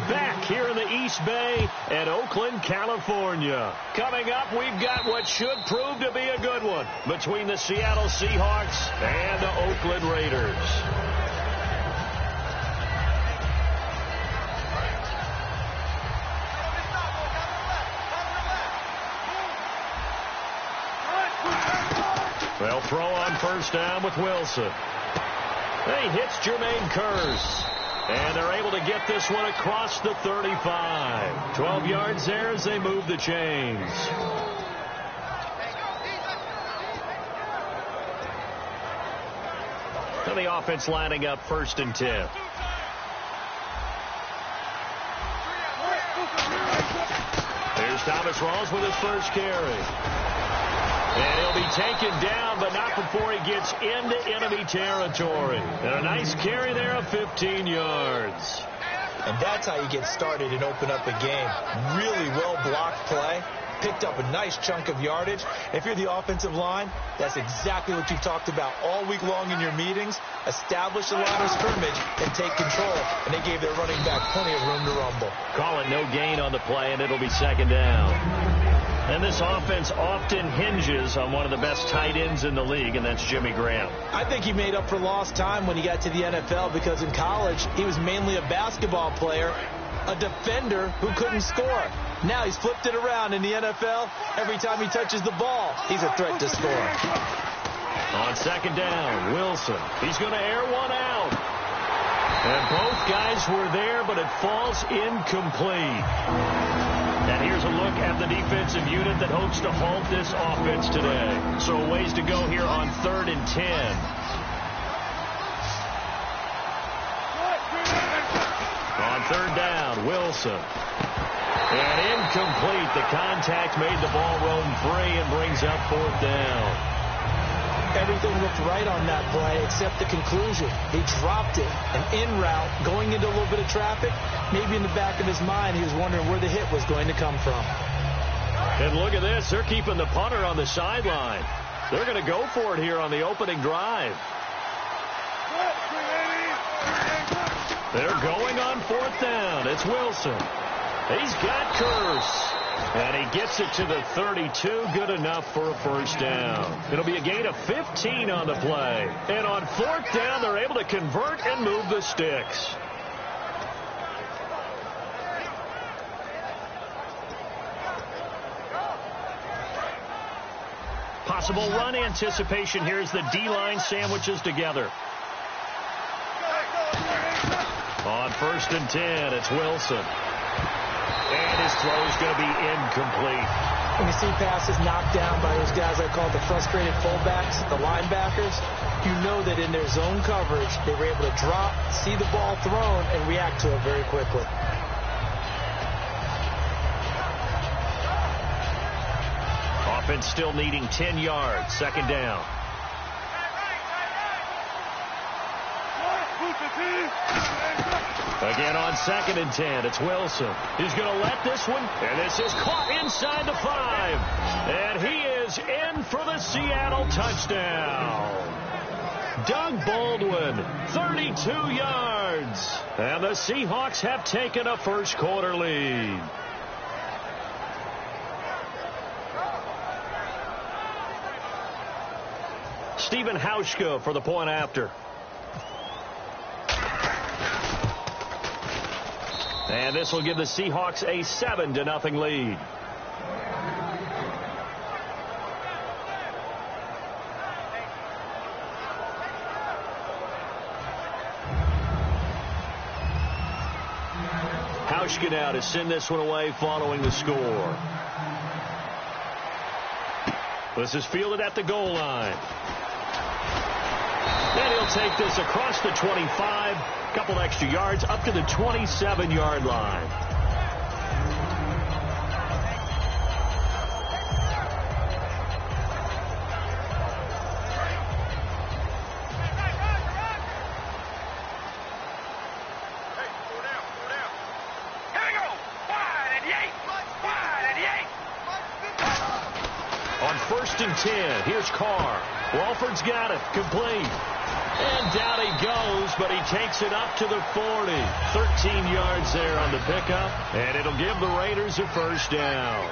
back here in the East Bay at Oakland, California. Coming up, we've got what should prove to be a good one between the Seattle Seahawks and the Oakland Raiders. They'll throw on first down with Wilson. He hits Jermaine Kearse. And they're able to get this one across the 35. 12 yards there as they move the chains. So the offense lining up 1st and 10. Here's Thomas Rawls with his first carry. And he'll be taken down, but not before he gets into enemy territory. And a nice carry there of 15 yards. And that's how you get started and open up a game. Really well-blocked play. Picked up a nice chunk of yardage. If you're the offensive line, that's exactly what you've talked about all week long in your meetings. Establish the line of scrimmage and take control. And they gave their running back plenty of room to rumble. Call it no gain on the play, and it'll be 2nd down. And this offense often hinges on one of the best tight ends in the league, and that's Jimmy Graham. I think he made up for lost time when he got to the NFL because in college, he was mainly a basketball player, a defender who couldn't score. Now he's flipped it around in the NFL. Every time he touches the ball, he's a threat to score. On 2nd down, Wilson. He's going to air one out. And both guys were there, but it falls incomplete. And here's a look at the defensive unit that hopes to halt this offense today. So ways to go here on 3rd and 10. On 3rd down, Wilson. And incomplete. The contact made the ball roam free and brings up 4th down. Everything looked right on that play except the conclusion. He dropped it, an in route, going into a little bit of traffic. Maybe in the back of his mind, he was wondering where the hit was going to come from. And look at this. They're keeping the punter on the sideline. They're going to go for it here on the opening drive. They're going on 4th down. It's Wilson. He's got Kearse. And he gets it to the 32. Good enough for a 1st down. It'll be a gain of 15 on the play. And on 4th down, they're able to convert and move the sticks. Possible run anticipation here as the D-line sandwiches together. On 1st and 10, it's Wilson. And his throw is going to be incomplete. When you see passes knocked down by those guys I call the frustrated fullbacks, the linebackers, you know that in their zone coverage, they were able to drop, see the ball thrown, and react to it very quickly. Offense still needing 10 yards. 2nd down. Again on 2nd and 10, it's Wilson. He's going to let this one, and this is caught inside the 5. And he is in for the Seattle touchdown. Doug Baldwin, 32 yards. And the Seahawks have taken a 1st quarter lead. Stephen Hauschka for the point after. And this will give the Seahawks a 7-0 lead. Hauschka now to send this one away following the score. This is fielded at the goal line. And he'll take this across the 25, a couple extra yards, up to the 27-yard line. 1st and 10. Here's Carr. Walford's got it. Complete. And down he goes, but he takes it up to the 40. 13 yards there on the pickup, and it'll give the Raiders a 1st down.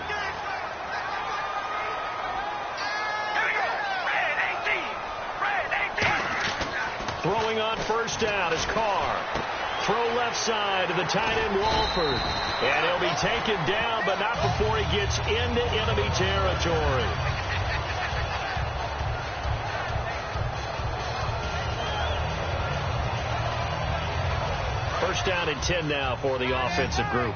Throwing on 1st down is Carr. Throw left side to the tight end Walford. And he'll be taken down, but not before he gets into enemy territory. First down and 10 now for the offensive group.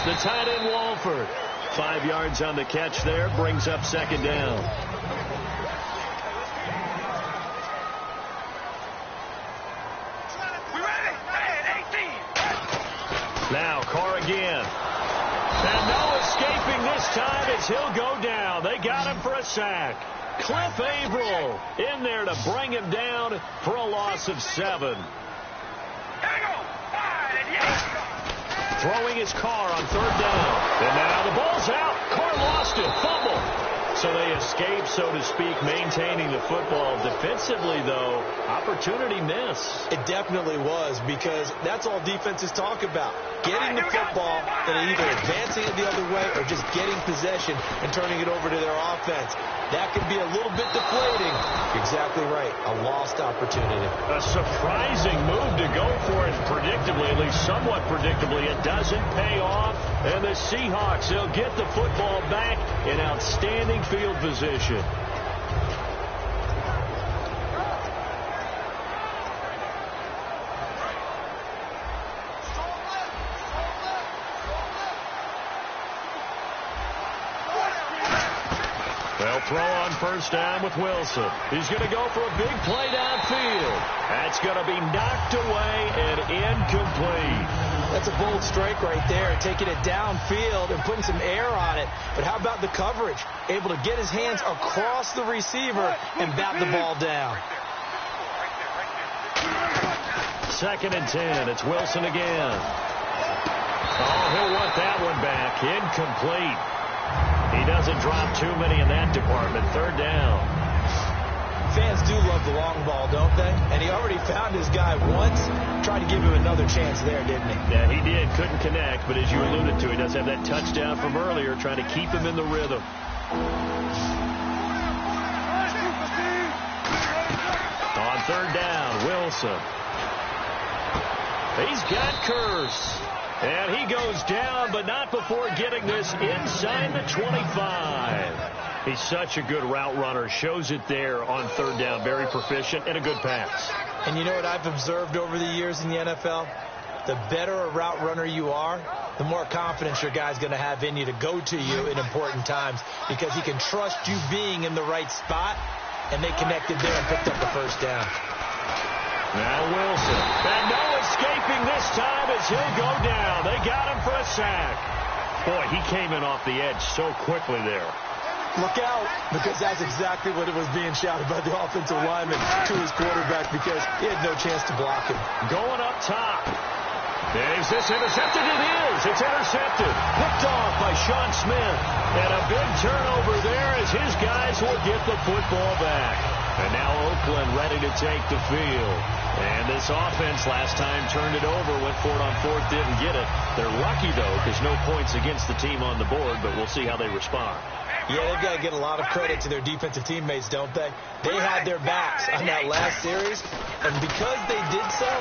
The tight end Walford. 5 yards on the catch there. Brings up 2nd down. Now Carr again. And no escaping this time as he'll go down. They got him for a sack. Cliff Averill in there to bring him down for a loss of 7. Throwing his Carr on 3rd down. And now the ball's out. Carr lost it. Fumble. So they escape, so to speak, maintaining the football. Defensively, though, opportunity miss. It definitely was, because that's all defenses talk about. Getting the football and either advancing it the other way or just getting possession and turning it over to their offense. That can be a little bit deflating. You're exactly right. A lost opportunity. A surprising move to go for it predictably, at least somewhat predictably. It doesn't pay off. And the Seahawks, they'll get the football back in outstanding field position. They'll throw on 1st down with Wilson. He's going to go for a big play downfield. That's going to be knocked away and incomplete. That's a bold strike right there, taking it downfield and putting some air on it. But how about the coverage? Able to get his hands across the receiver and bat the ball down. 2nd and 10. It's Wilson again. Oh, he'll want that one back. Incomplete. He doesn't drop too many in that department. 3rd down. Fans do love the long ball, don't they? And he already found his guy once. Tried to give him another chance there, didn't he? Yeah, he did. Couldn't connect, but as you alluded to, he does have that touchdown from earlier, trying to keep him in the rhythm. On 3rd down, Wilson. He's got Curse. And he goes down, but not before getting this inside the 25. He's such a good route runner. Shows it there on 3rd down. Very proficient and a good pass. And you know what I've observed over the years in the NFL? The better a route runner you are, the more confidence your guy's going to have in you to go to you in important times, because he can trust you being in the right spot, and they connected there and picked up the 1st down. Now Wilson. And no escaping this time as he'll go down. They got him for a sack. Boy, he came in off the edge so quickly there. Look out, because that's exactly what it was being shouted by the offensive lineman to his quarterback, because he had no chance to block him. Going up top. Is this intercepted? It is. It's intercepted. Picked off by Sean Smith. And a big turnover there as his guys will get the football back. And now Oakland ready to take the field. And this offense last time turned it over, went for it on 4th, didn't get it. They're lucky, though, because no points against the team on the board, but we'll see how they respond. Yeah, they've got to get a lot of credit to their defensive teammates, don't they? They had their backs on that last series, and because they did so,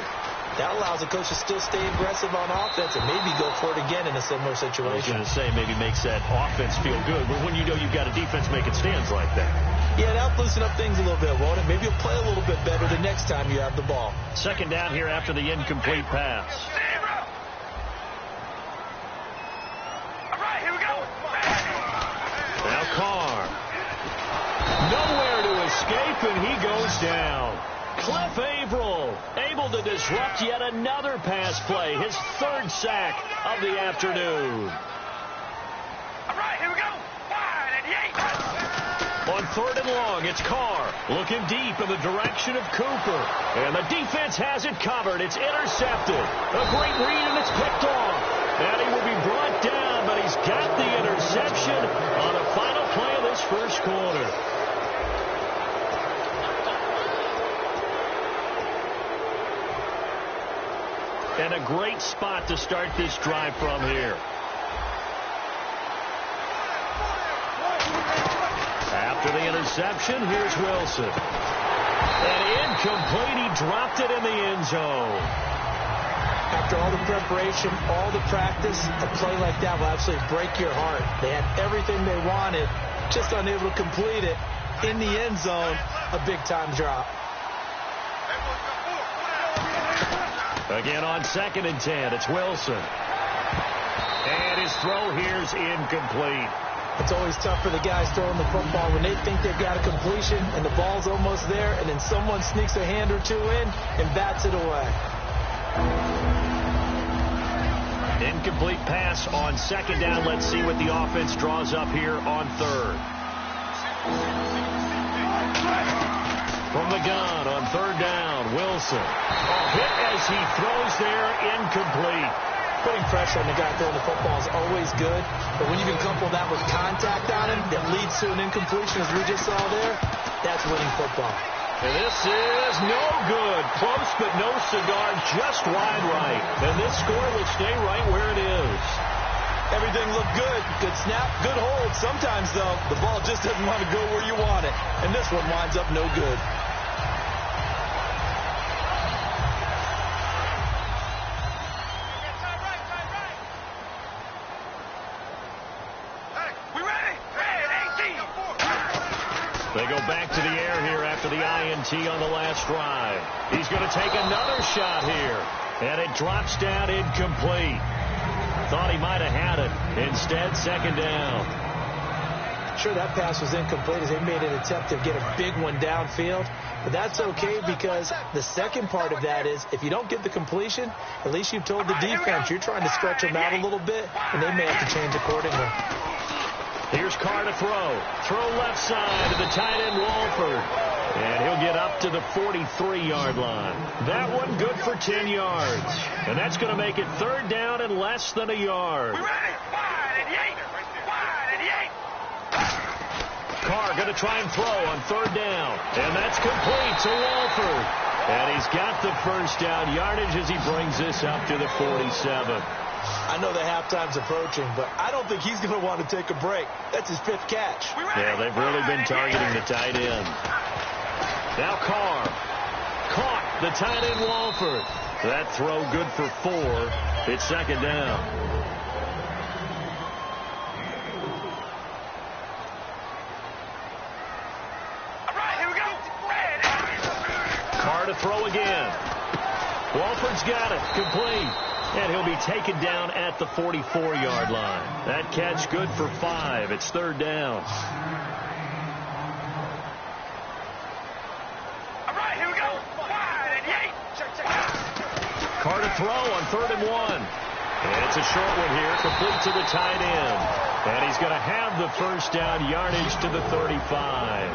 that allows the coach to still stay aggressive on offense and maybe go for it again in a similar situation. I was going to say, maybe makes that offense feel good, but when you know you've got a defense making stands like that. Yeah, that'll loosen up things a little bit, won't it? Maybe you'll play a little bit better the next time you have the ball. 2nd down here after the incomplete pass. All right, here we go. Now Carr. Nowhere to escape, and he goes down. Cliff Averill able to disrupt yet another pass play. His 3rd sack of the afternoon. All right, here we go. 5 and 8. On third and long. It's Carr looking deep in the direction of Cooper. And the defense has it covered. It's intercepted. A great read, and it's picked off. And he will be brought down, but he's got the interception on the final play of this first quarter. And a great spot to start this drive from here. After the interception, here's Wilson. And incomplete. He dropped it in the end zone. After all the preparation, all the practice, a play like that will absolutely break your heart. They had everything they wanted, just unable to complete it. In the end zone, a big-time drop. Again on 2nd and 10, it's Wilson. And his throw here's incomplete. It's always tough for the guys throwing the football when they think they've got a completion and the ball's almost there, and then someone sneaks a hand or two in and bats it away. Incomplete pass on 2nd down. Let's see what the offense draws up here on 3rd. From the gun on 3rd down, Wilson. A hit as he throws there, incomplete. Putting pressure on the guy throwing the football is always good, but when you can couple that with contact on him that leads to an incompletion, as we just saw there, that's winning football. And this is no good. Close, but no cigar, just wide right. And this score will stay right where it is. Everything looked good. Good snap, good hold. Sometimes, though, the ball just doesn't want to go where you want it. And this one winds up no good. They go back to the air here after the INT on the last drive. He's going to take another shot here. And it drops down incomplete. Thought he might have had it. Instead, 2nd down. Sure, that pass was incomplete as they made an attempt to get a big one downfield. But that's okay because the second part of that is if you don't get the completion, at least you've told the defense you're trying to stretch them out a little bit, and they may have to change accordingly. Here's Carr to throw. Throw left side to the tight end, Walford. And he'll get up to the 43-yard line. That one good for 10 yards. And that's going to make it 3rd down and less than a yard. We ready? 5-88. Carr going to try and throw on 3rd down. And that's complete to Walford. And he's got the first down yardage as he brings this up to the 47. I know the halftime's approaching, but I don't think he's going to want to take a break. That's his 5th catch. Yeah, they've really been targeting the tight end. Now Carr. Caught the tight end, Walford. That throw good for 4. It's 2nd down. All right, here we go. Carr to throw again. Walford's got it. Complete. And he'll be taken down at the 44-yard line. That catch good for 5. It's 3rd down. All right, here we go. 5-88. Carr to throw on 3rd and 1. And it's a short one here, complete to the tight end. And he's going to have the first down yardage to the 35.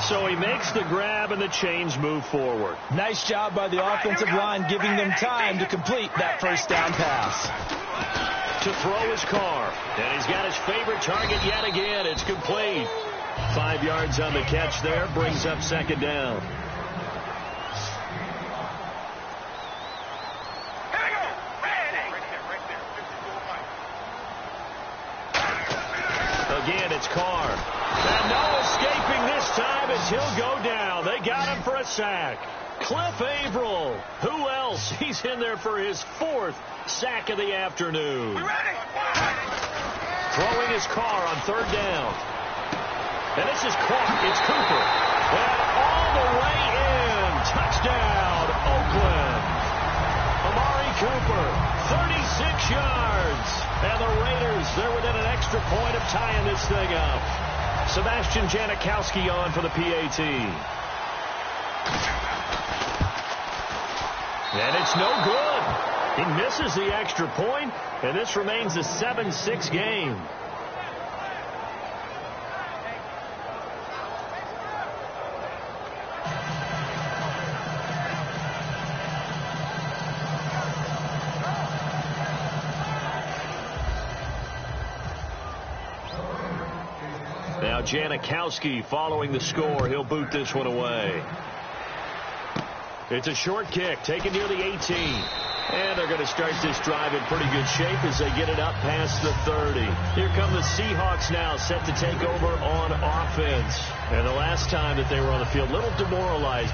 So he makes the grab and the chains move forward. Nice job by the offensive line giving them time to complete that first down pass. To throw is Carr. And he's got his favorite target yet again. It's complete. 5 yards on the catch there. Brings up 2nd down. Again, it's Carr. And no escaping this time as he'll go down. They got him for a sack. Cliff Averill. Who else? He's in there for his 4th sack of the afternoon. Throwing his Carr on 3rd down. And this is caught. It's Cooper. And all the way in. Touchdown, Oakland. Amari Cooper, 36 yards. And the Raiders, they're within an extra point of tying this thing up. Sebastian Janikowski on for the PAT. And it's no good. He misses the extra point, and this remains a 7-6 game. Now Janikowski following the score. He'll boot this one away. It's a short kick taken near the 18. And they're going to start this drive in pretty good shape as they get it up past the 30. Here come the Seahawks now, set to take over on offense. And the last time that they were on the field, a little demoralized.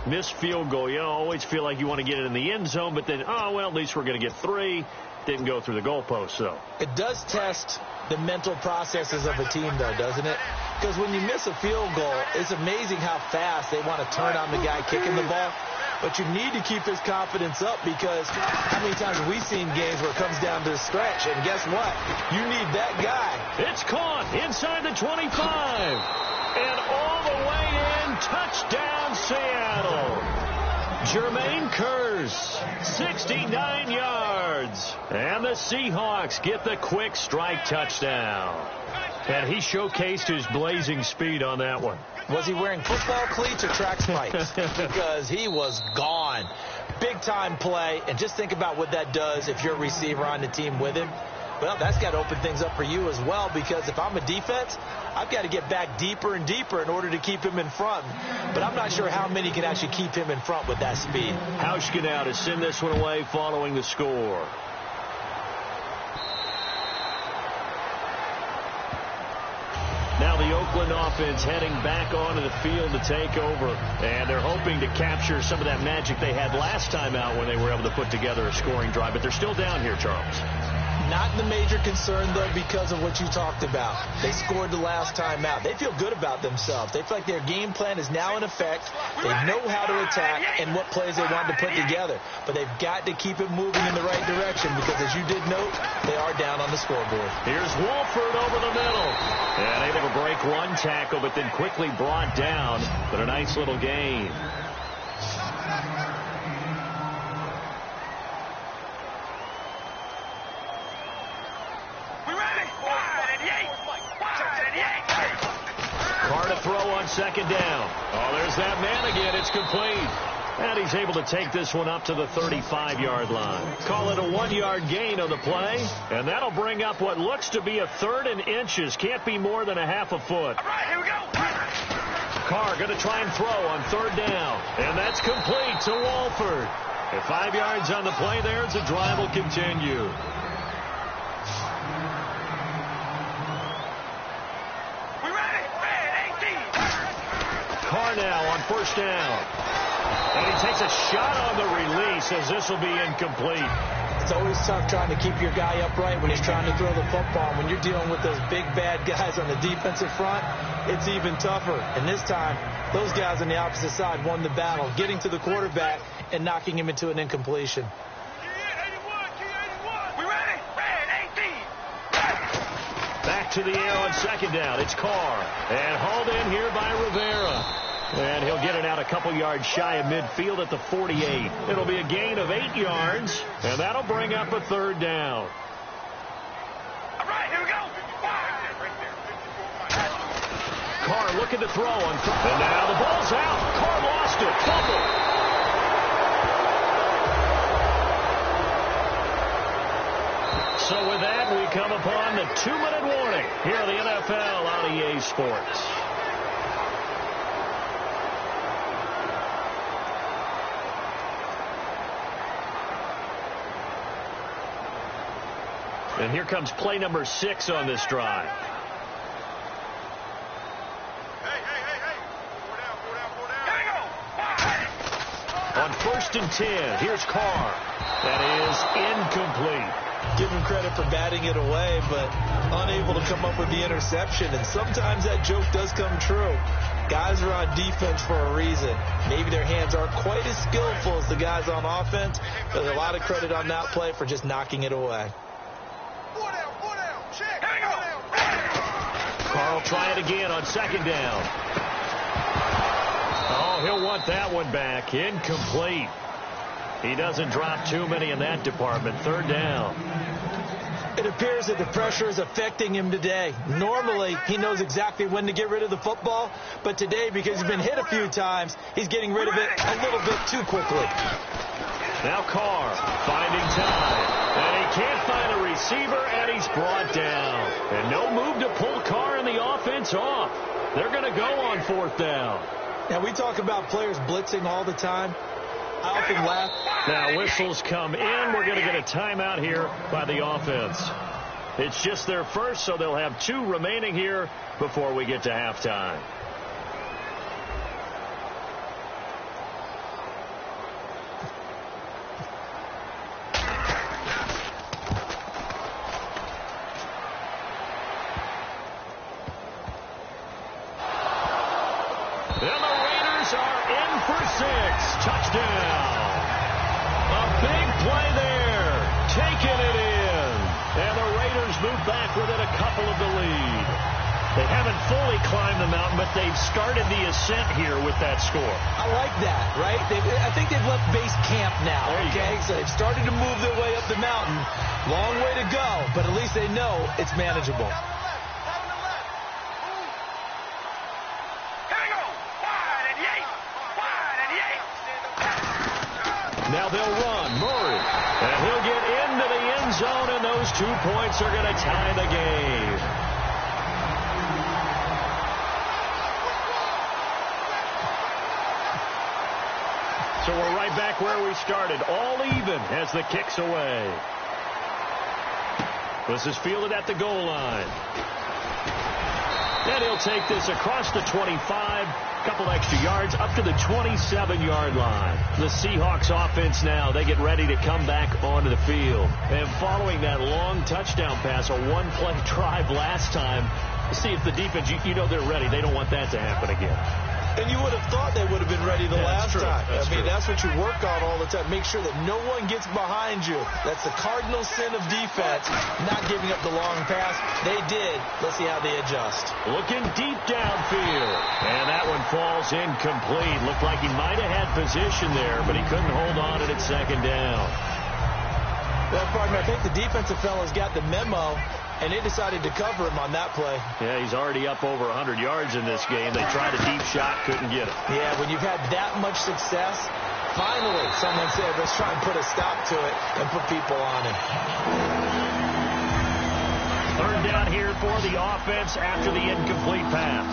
Missed field goal. You always feel like you want to get it in the end zone, but then, oh, well, at least we're going to get 3. Didn't go through the goalpost, so. It does test the mental processes of a team, though, doesn't it? Because when you miss a field goal, it's amazing how fast they want to turn on the guy kicking the ball. But you need to keep his confidence up because how many times have we seen games where it comes down to the stretch, and guess what? You need that guy. It's caught inside the 25. And all the way in, touchdown Seattle. Jermaine Kearse, 69 yards. And the Seahawks get the quick strike touchdown. And he showcased his blazing speed on that one. Was he wearing football cleats or track spikes? Because he was gone. Big-time play. And just think about what that does if you're a receiver on the team with him. Well, that's got to open things up for you as well, because if I'm a defense, I've got to get back deeper and deeper in order to keep him in front. But I'm not sure how many can actually keep him in front with that speed. Hauschka now to send this one away following the score. Now the Oakland offense heading back onto the field to take over. And they're hoping to capture some of that magic they had last time out when they were able to put together a scoring drive. But they're still down here, Charles. Not the major concern, though, because of what you talked about. They scored the last time out. They feel good about themselves. They feel like their game plan is now in effect. They know how to attack and what plays they want to put together. But they've got to keep it moving in the right direction because, as you did note, they are down on the scoreboard. Here's Wolford over the middle. And able to break one tackle, but then quickly brought down. But a nice little gain. Carr to throw on second down. Oh, there's that man again. It's complete. And he's able to take this one up to the 35-yard line. Call it a 1-yard gain on the play. And that'll bring up what looks to be a 3rd and inches. Can't be more than a half a foot. All right, here we go. Carr going to try and throw on 3rd down. And that's complete to Wolford. At 5 yards on the play there, the drive will continue. Carr now on 1st down. And he takes a shot on the release as this will be incomplete. It's always tough trying to keep your guy upright when he's trying to throw the football. When you're dealing with those big, bad guys on the defensive front, it's even tougher. And this time, those guys on the opposite side won the battle, getting to the quarterback and knocking him into an incompletion. Back to the air on 2nd down. It's Carr. And hauled in here by Rivera. And he'll get it out a couple yards shy of midfield at the 48. It'll be a gain of 8 yards. And that'll bring up a 3rd down. All right, here we go. Carr looking to throw on 3rd. And now the ball's out. Carr lost it. Fumble. So with that, we come upon the 2-minute warning here in the NFL on EA Sports. And here comes play number 6 on this drive. On 1st and 10, here's Carr. That is incomplete. Give him credit for batting it away, but unable to come up with the interception. And sometimes that joke does come true. Guys are on defense for a reason. Maybe their hands aren't quite as skillful as the guys on offense, but a lot of credit on that play for just knocking it away. Carr will try it again on 2nd down. Oh, he'll want that one back. Incomplete. He doesn't drop too many in that department. 3rd down. It appears that the pressure is affecting him today. Normally, he knows exactly when to get rid of the football, but today, because he's been hit a few times, he's getting rid of it a little bit too quickly. Now Carr finding time, and he can't find a receiver, and he's brought down. And no move to pull Carr and the offense off. They're going to go on 4th down. Now, we talk about players blitzing all the time. I often laugh. Now whistles come in. We're going to get a timeout here by the offense. It's just their first, so they'll have 2 remaining here before we get to halftime. And the Raiders are in for 6. Touchdown. A big play there. Taking it in. And the Raiders move back within a couple of the lead. They haven't fully climbed the mountain, but they've started the ascent here with that score. I like that, right? I think they've left base camp now, okay? So they've started to move their way up the mountain. Long way to go, but at least they know it's manageable. Now they'll run. Murray. And he'll get into the end zone, and those 2 points are going to tie the game. So we're right back where we started. All even as the kick's away. This is fielded at the goal line. And he'll take this across the 25. Couple extra yards up to the 27-yard line. The Seahawks offense now, they get ready to come back onto the field. And following that long touchdown pass, a 1-play drive last time, see if the defense, you know they're ready. They don't want that to happen again. And you would have thought they would have been ready the last time. That's true. That's what you work on all the time. Make sure that no one gets behind you. That's the cardinal sin of defense, not giving up the long pass. They did. Let's see how they adjust. Looking deep downfield. And that one falls incomplete. Looked like he might have had position there, but he couldn't hold on at 2nd down. Well, partner, I think the defensive fellas got the memo, and they decided to cover him on that play. Yeah, he's already up over 100 yards in this game. They tried a deep shot, couldn't get it. Yeah, when you've had that much success, finally someone said, let's try and put a stop to it and put people on it. 3rd down here for the offense after the incomplete pass.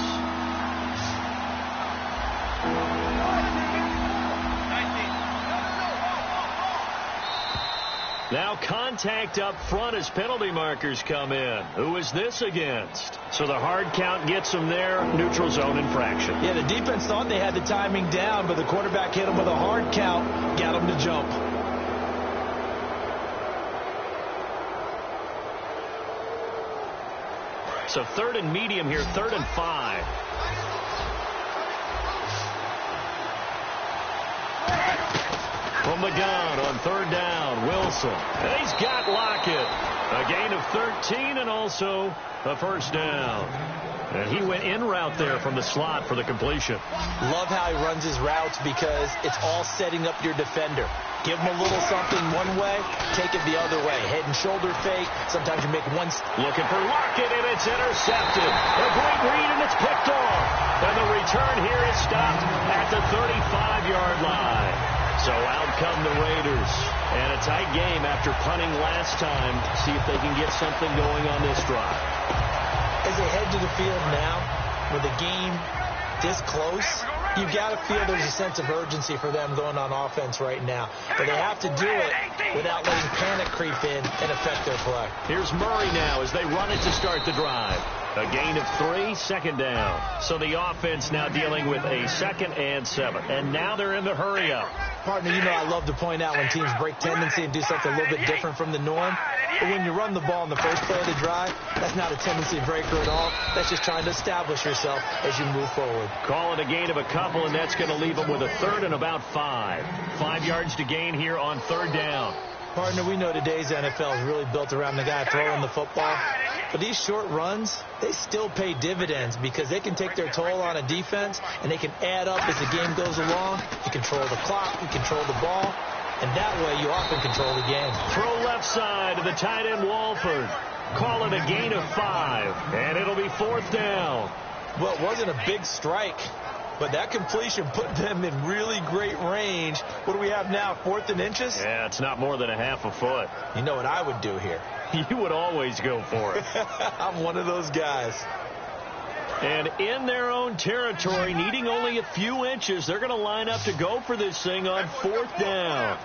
Now contact up front as penalty markers come in. Who is this against? So the hard count gets them there. Neutral zone infraction. Yeah, the defense thought they had the timing down, but the quarterback hit them with a hard count, got them to jump. So 3rd and medium here, 3rd and 5. From the gun on 3rd down, Wilson. And he's got Lockett. A gain of 13 and also a 1st down. And he went in route there from the slot for the completion. Love how he runs his routes because it's all setting up your defender. Give him a little something one way, take it the other way. Head and shoulder fake. Sometimes you make one. Looking for Lockett, and it's intercepted. A great read, and it's picked off. And the return here is stopped at the 35-yard line. So out come the Raiders. And a tight game after punting last time. See if they can get something going on this drive. As they head to the field now, with the game this close, You've got to feel there's a sense of urgency for them going on offense right now. But they have to do it without letting panic creep in and affect their play. Here's Murray now as they run it to start the drive. A gain of 3, second down. So the offense now dealing with a 2nd and 7. And now they're in the hurry-up. Partner, you know I love to point out when teams break tendency and do something a little bit different from the norm. But when you run the ball in the first play of the drive, that's not a tendency breaker at all. That's just trying to establish yourself as you move forward. Call it a gain of a couple, and that's going to leave them with a 3rd and about 5. 5 yards to gain here on 3rd down. Partner, we know today's NFL is really built around the guy throwing the football. But these short runs, they still pay dividends because they can take their toll on a defense, and they can add up as the game goes along. You control the clock, you control the ball, and that way you often control the game. Throw left side to the tight end, Walford. Call it a gain of 5, and it'll be 4th down. Well, it wasn't a big strike, but that completion put them in really great range. What do we have now, 4th and inches? Yeah, it's not more than a half a foot. You know what I would do here? You would always go for it. I'm one of those guys. And in their own territory, needing only a few inches, they're going to line up to go for this thing on 4th down.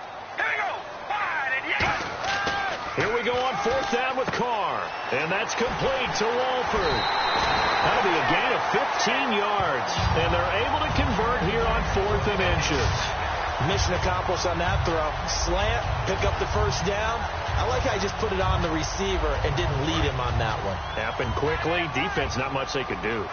Here we go on 4th down with Carr. And that's complete to Walford. That'll be a gain of 15 yards. And they're able to convert here on 4th and inches. Mission accomplished on that throw. Slant, pick up the first down. I like how he just put it on the receiver and didn't lead him on that one. Happened quickly. Defense, not much they could do.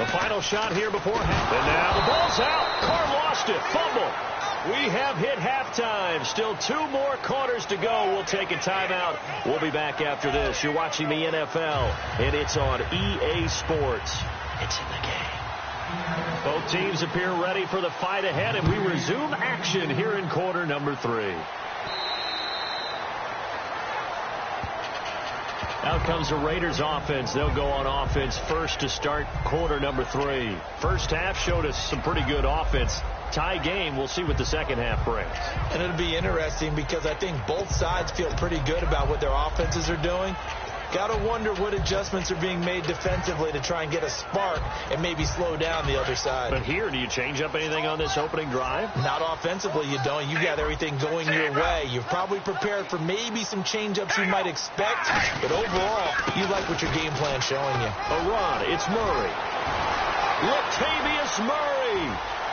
The final shot here before half. And now the ball's out. Carr lost it. Fumble. We have hit halftime. Still 2 more quarters to go. We'll take a timeout. We'll be back after this. You're watching the NFL, and it's on EA Sports. It's in the game. Both teams appear ready for the fight ahead, and we resume action here in quarter number 3. Out comes the Raiders offense. They'll go on offense first to start quarter number 3. First half showed us some pretty good offense. Tie game. We'll see what the second half brings. And it'll be interesting because I think both sides feel pretty good about what their offenses are doing. Got to wonder what adjustments are being made defensively to try and get a spark and maybe slow down the other side. But here, do you change up anything on this opening drive? Not offensively, you don't. You got everything going your way. You've probably prepared for maybe some change-ups you might expect, but overall, you like what your game plan's showing you. A run. It's Murray. Latavius Murray.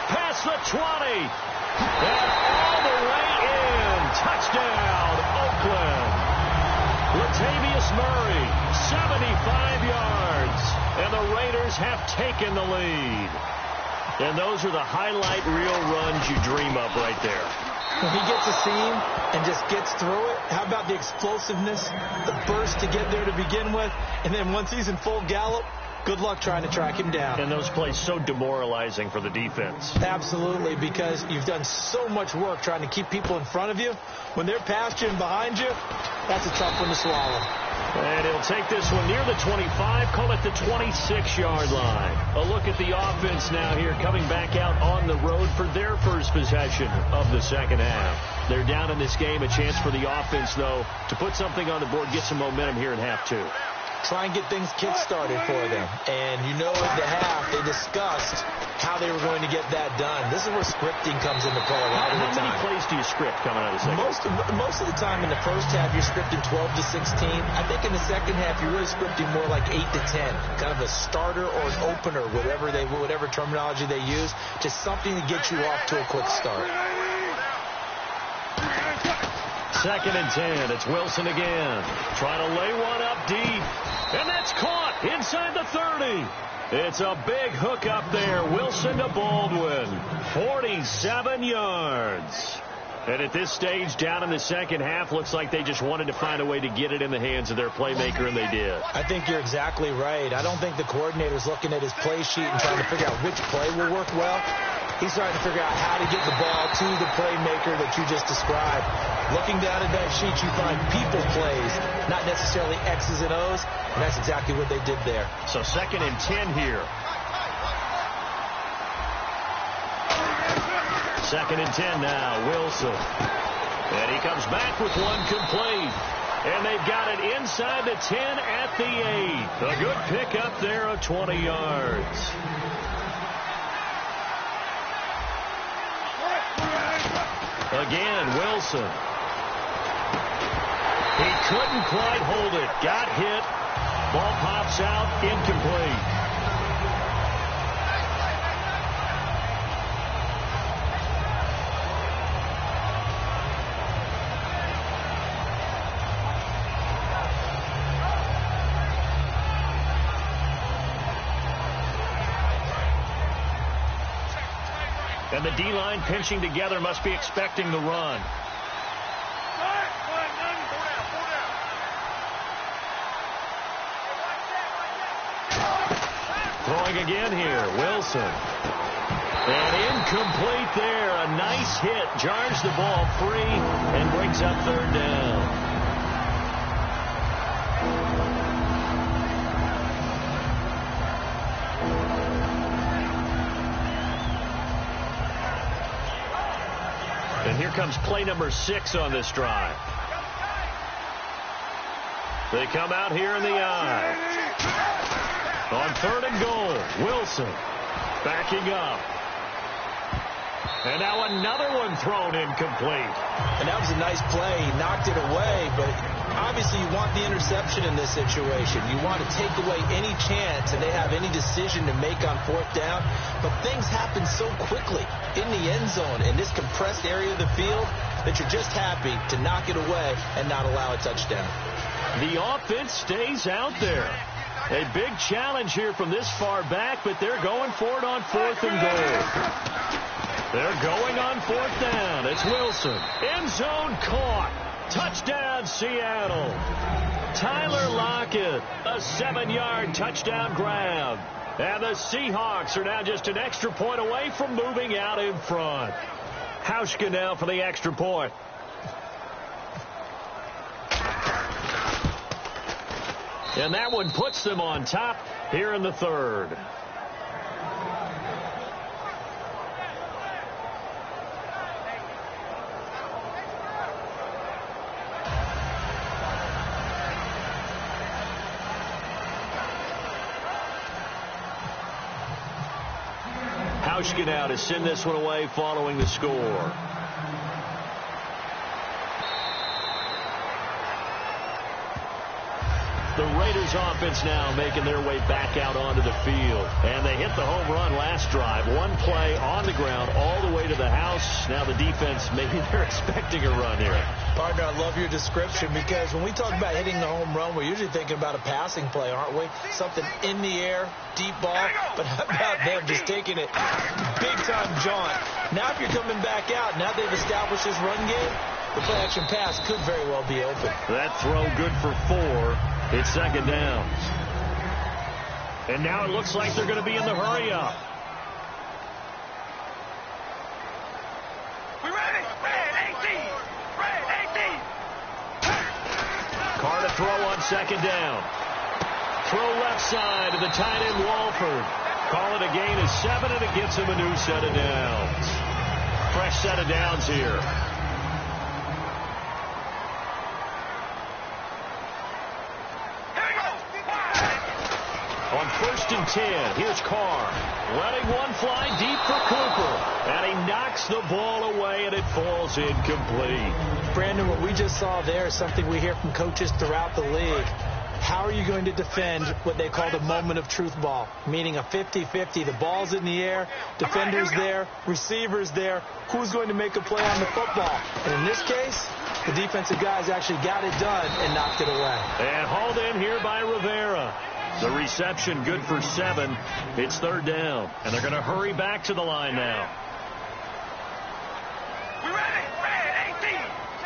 Past the 20. And all the way in. Touchdown, Oakland. Latavius Murray, 75 yards. And the Raiders have taken the lead. And those are the highlight reel runs you dream of right there. When he gets a seam and just gets through it, how about the explosiveness, the burst to get there to begin with, and then once he's in full gallop, good luck trying to track him down. And those plays so demoralizing for the defense. Absolutely, because you've done so much work trying to keep people in front of you. When they're past you and behind you, that's a tough one to swallow. And he'll take this one near the 25, call it the 26-yard line. A look at the offense now here, coming back out on the road for their first possession of the second half. They're down in this game. A chance for the offense, though, to put something on the board, get some momentum here in half 2. Try and get things kick-started for them. And you know at the half, they discussed how they were going to get that done. This is where scripting comes into play a lot of the time. How many plays do you script coming out of the second? Most of the time in the first half, you're scripting 12 to 16. I think in the second half, you're really scripting more like 8 to 10. Kind of a starter or an opener, whatever terminology they use. Just something to get you off to a quick start. 2nd and 10. It's Wilson again. Trying to lay one up deep. And that's caught inside the 30. It's a big hook up there. Wilson to Baldwin. 47 yards. And at this stage, down in the second half, looks like they just wanted to find a way to get it in the hands of their playmaker, and they did. I think you're exactly right. I don't think the coordinator's looking at his play sheet and trying to figure out which play will work well. He's trying to figure out how to get the ball to the playmaker that you just described. Looking down at that sheet, you find people plays, not necessarily X's and O's, and that's exactly what they did there. So 2nd and 10 here. 2nd and 10 now, Wilson. And he comes back with one complete. And they've got it inside the 10 at the 8. A good pickup there of 20 yards. Again, Wilson. He couldn't quite hold it. Got hit. Ball pops out, incomplete. And the D-line pinching together must be expecting the run. Throwing again here, Wilson. And incomplete there. A nice hit. Jars the ball free and brings up third down. And here comes play number 6 on this drive. They come out here in the I. On third and goal, Wilson backing up. And now another one thrown incomplete. And that was a nice play. He knocked it away, but obviously you want the interception in this situation. You want to take away any chance and they have any decision to make on fourth down. But things happen so quickly in the end zone in this compressed area of the field that you're just happy to knock it away and not allow a touchdown. The offense stays out there. A big challenge here from this far back, but they're going for it on fourth and goal. They're going on fourth down. It's Wilson. End zone caught. Touchdown, Seattle. Tyler Lockett, a 7-yard touchdown grab. And the Seahawks are now just an extra point away from moving out in front. Hauschka now for the extra point. And that one puts them on top here in the third. Hauschka now to send this one away following the score. The Raiders offense now making their way back out onto the field. And they hit the home run last drive. One play on the ground all the way to the house. Now the defense, maybe they're expecting a run here. Partner, I love your description because when we talk about hitting the home run, we're usually thinking about a passing play, aren't we? Something in the air, deep ball. But how about them just taking it big-time jaunt? Now if you're coming back out, now they've established this run game, the play-action pass could very well be open. That throw good for 4. It's second down. And now it looks like they're going to be in the hurry-up. We ready? Red 18. Red 18. Carr to throw on second down. Throw left side to the tight end Walford. Call it a gain of 7, and it gets him a new set of downs. Fresh set of downs here. On first and 10, here's Carr. Letting one fly deep for Cooper. And he knocks the ball away, and it falls incomplete. Brandon, what we just saw there is something we hear from coaches throughout the league. How are you going to defend what they call the moment of truth ball, meaning a 50-50? The ball's in the air, defender's there, receiver's there. Who's going to make a play on the football? And in this case, the defensive guys actually got it done and knocked it away. And hauled in here by Rivera. The reception good for 7. It's third down. And they're going to hurry back to the line now. We ready? Red 18.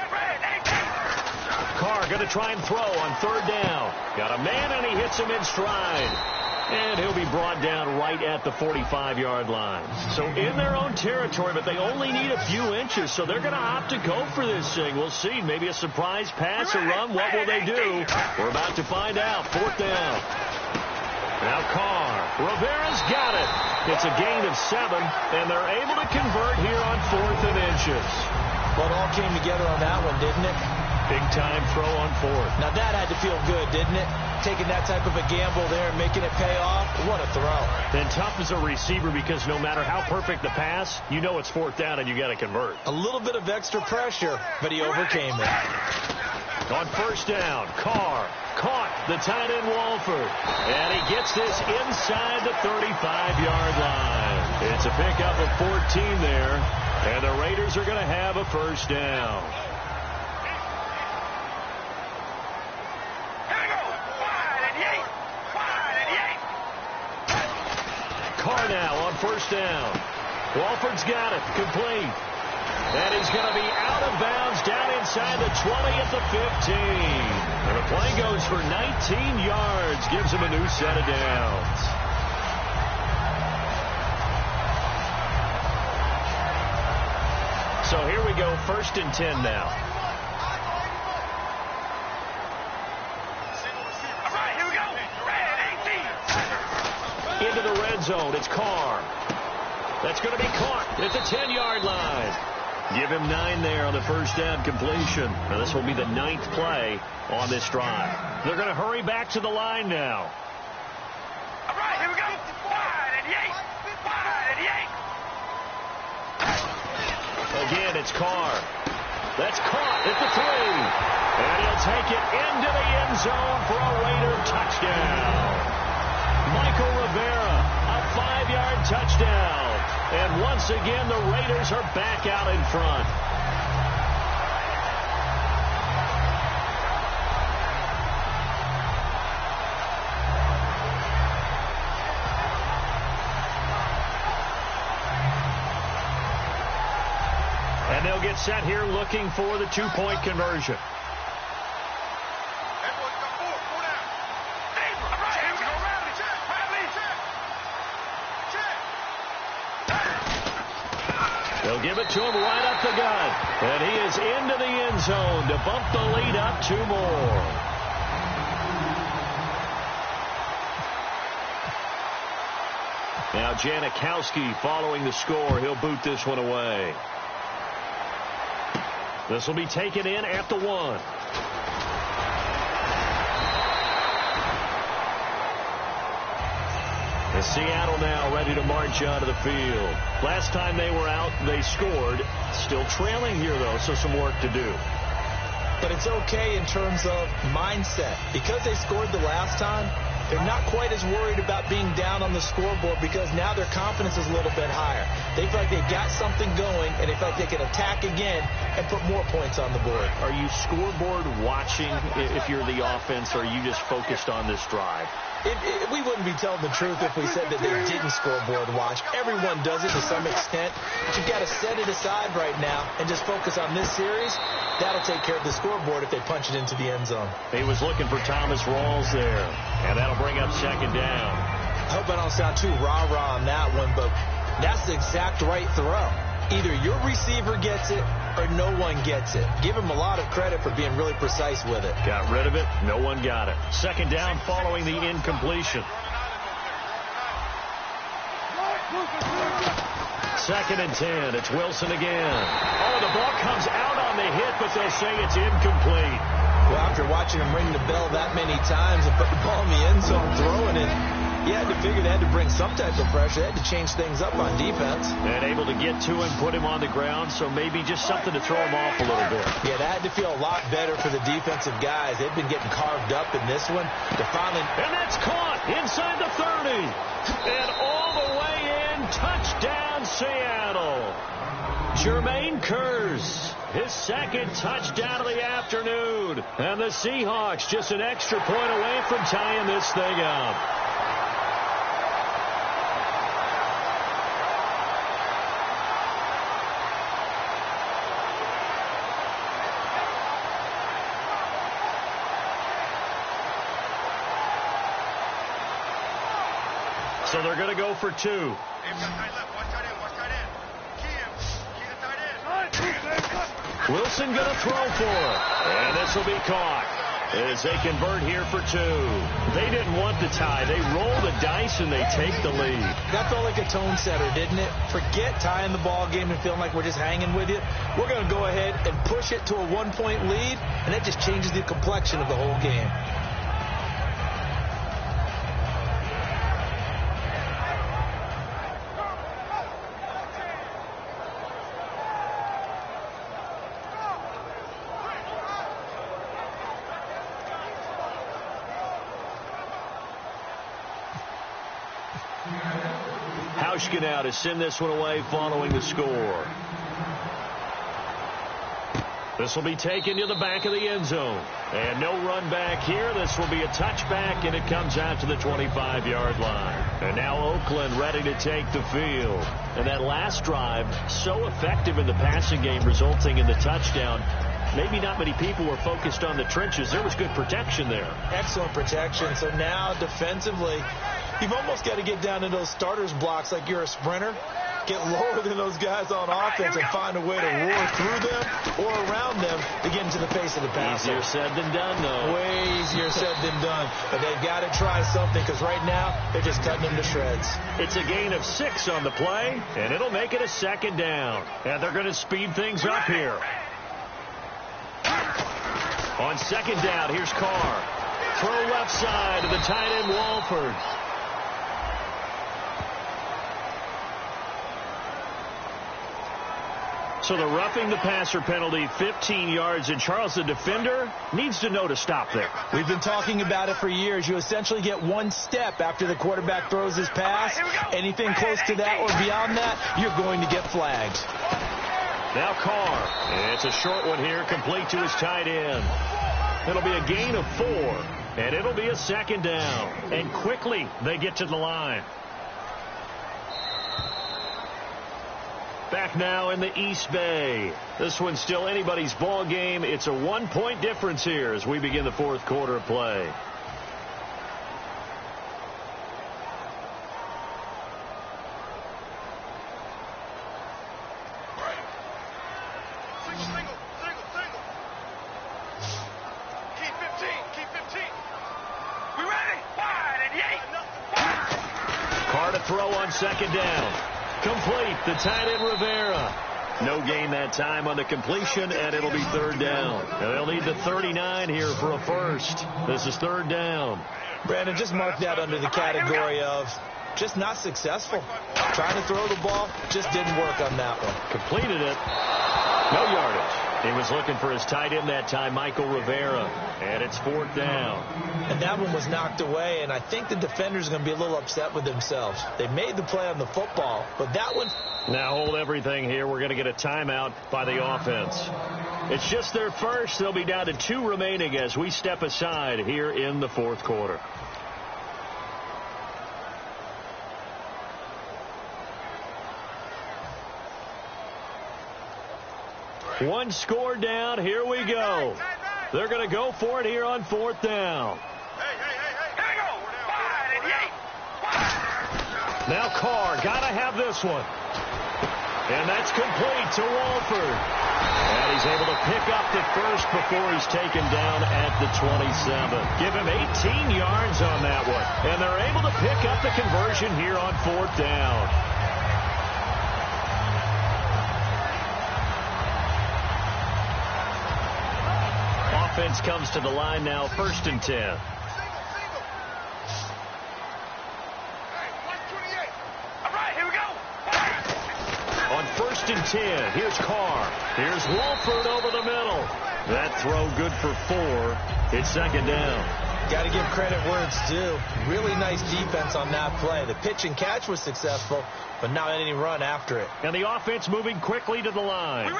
Red 18. Carr going to try and throw on third down. Got a man, and he hits him in stride. And he'll be brought down right at the 45-yard line. So in their own territory, but they only need a few inches, so they're going to opt to go for this thing. We'll see. Maybe a surprise pass or run. What will they do? We're about to find out. Fourth down. Now Carr. Rivera's got it. It's a gain of 7, and they're able to convert here on 4th and inches. Well, it all came together on that one, didn't it? Big-time throw on fourth. Now that had to feel good, didn't it? Taking that type of a gamble there and making it pay off. What a throw. And tough as a receiver because no matter how perfect the pass, you know it's fourth down and you got to convert. A little bit of extra pressure, but he overcame it. On first down, Carr caught the tight end Walford. And he gets this inside the 35-yard line. It's a pickup of 14 there. And the Raiders are going to have a first down. Carr now on first down. Walford's got it. Complete. And he's going to be out of bounds down inside the 20 at the 15. And the play goes for 19 yards. Gives him a new set of downs. So here we go, 1st and 10 now. All right, here we go. Red 18. Into the red zone. It's Carr. That's going to be caught at the 10-yard line. Give him 9 there on the first down completion. Now this will be the 9th play on this drive. They're going to hurry back to the line now. All right, here we go. Wide and yank. Wide and yank. Again, it's Carr. That's caught at the 3. And he'll take it into the end zone for a Raider touchdown. Michael Rivera, a 5-yard touchdown. And once again, the Raiders are back out in front. And they'll get set here looking for the 2-point conversion. They'll give it to him right up the gut. And he is into the end zone to bump the lead up 2 more. Now Janikowski following the score. He'll boot this one away. This will be taken in at the 1. And Seattle now ready to march out of the field. Last time they were out, they scored. Still trailing here, though, so some work to do. But it's okay in terms of mindset. Because they scored the last time, they're not quite as worried about being down on the scoreboard because now their confidence is a little bit higher. They feel like they've got something going, and they feel like they can attack again and put more points on the board. Are you scoreboard watching if you're the offense, or are you just focused on this drive? We wouldn't be telling the truth if we said that they didn't scoreboard watch. Everyone does it to some extent. But you've got to set it aside right now and just focus on this series. That'll take care of the scoreboard if they punch it into the end zone. He was looking for Thomas Rawls there, and that'll bring up 2nd down. I hope I don't sound too rah-rah on that one, but that's the exact right throw. Either your receiver gets it or no one gets it. Give him a lot of credit for being really precise with it. Got rid of it. No one got it. 2nd down following the incompletion. 2nd and 10. It's Wilson again. Oh, the ball comes out on the hit, but they'll say it's incomplete. Well, after watching him ring the bell that many times and put the ball in the end zone throwing it, you had to figure they had to bring some type of pressure. They had to change things up on defense. And able to get to him, put him on the ground, so maybe just something to throw him off a little bit. Yeah, that had to feel a lot better for the defensive guys. They've been getting carved up in this one. To finally... And that's caught inside the 30. And all the way in, touchdown Seattle. Jermaine Kearse, his 2nd touchdown of the afternoon. And the Seahawks just an extra point away from tying this thing up. So they're going to go for 2. Wilson going to throw for it. And this will be caught. as they convert here for 2. They didn't want the tie. They roll the dice and they take the lead. That felt like a tone setter, didn't it? Forget tying the ball game and feeling like we're just hanging with you. We're going to go ahead and push it to a 1-point lead, and that just changes the complexion of the whole game. Now to send this one away following the score. This will be taken to the back of the end zone. And no run back here. This will be a touchback, and it comes out to the 25-yard line. And now Oakland ready to take the field. And that last drive, so effective in the passing game, resulting in the touchdown. Maybe not many people were focused on the trenches. There was good protection there. Excellent protection. So now defensively, you've almost got to get down in those starters blocks like you're a sprinter. Get lower than those guys on offense and find a way to roar through them or around them to get into the face of the passer. Easier said than done, though. Way easier said than done. But they've got to try something because right now they're just cutting them to shreds. It's a gain of 6 on the play, and it'll make it a 2nd down. And they're going to speed things up here. On 2nd down, here's Carr. Throw left side to the tight end, Walford. So the roughing the passer penalty, 15 yards, and Charles, the defender, needs to know to stop there. We've been talking about it for years. You essentially get 1 step after the quarterback throws his pass. Anything close to that or beyond that, you're going to get flagged. Now Carr. It's a short one here, complete to his tight end. It'll be a gain of 4, and it'll be a 2nd down. And quickly they get to the line. Back now in the East Bay. This one's still anybody's ball game. It's a 1-point difference here as we begin the 4th quarter of play. Throw on 2nd down. Complete. The tight end, Rivera. No gain that time on the completion, and it'll be 3rd down. And they'll need the 39 here for a first. This is 3rd down. Brandon, just mark that under the category of just not successful. Trying to throw the ball, just didn't work on that one. Completed it. No yardage. He was looking for his tight end that time, Michael Rivera. And it's 4th down. And that one was knocked away, and I think the defenders are going to be a little upset with themselves. They made the play on the football, but that one... Now hold everything here. We're going to get a timeout by the offense. It's just their first. They'll be down to 2 remaining as we step aside here in the 4th quarter. One score down. Here we go. They're going to go for it here on 4th down. Now Carr, got to have this one. And that's complete to Walford. And he's able to pick up the first before he's taken down at the 27. Give him 18 yards on that one. And they're able to pick up the conversion here on 4th down. Offense comes to the line now, 1st and 10. On 1st and 10, here's Carr. Here's Walford over the middle. That throw good for 4. It's 2nd down. Got to give credit where it's due. Really nice defense on that play. The pitch and catch was successful, but not any run after it. And the offense moving quickly to the line.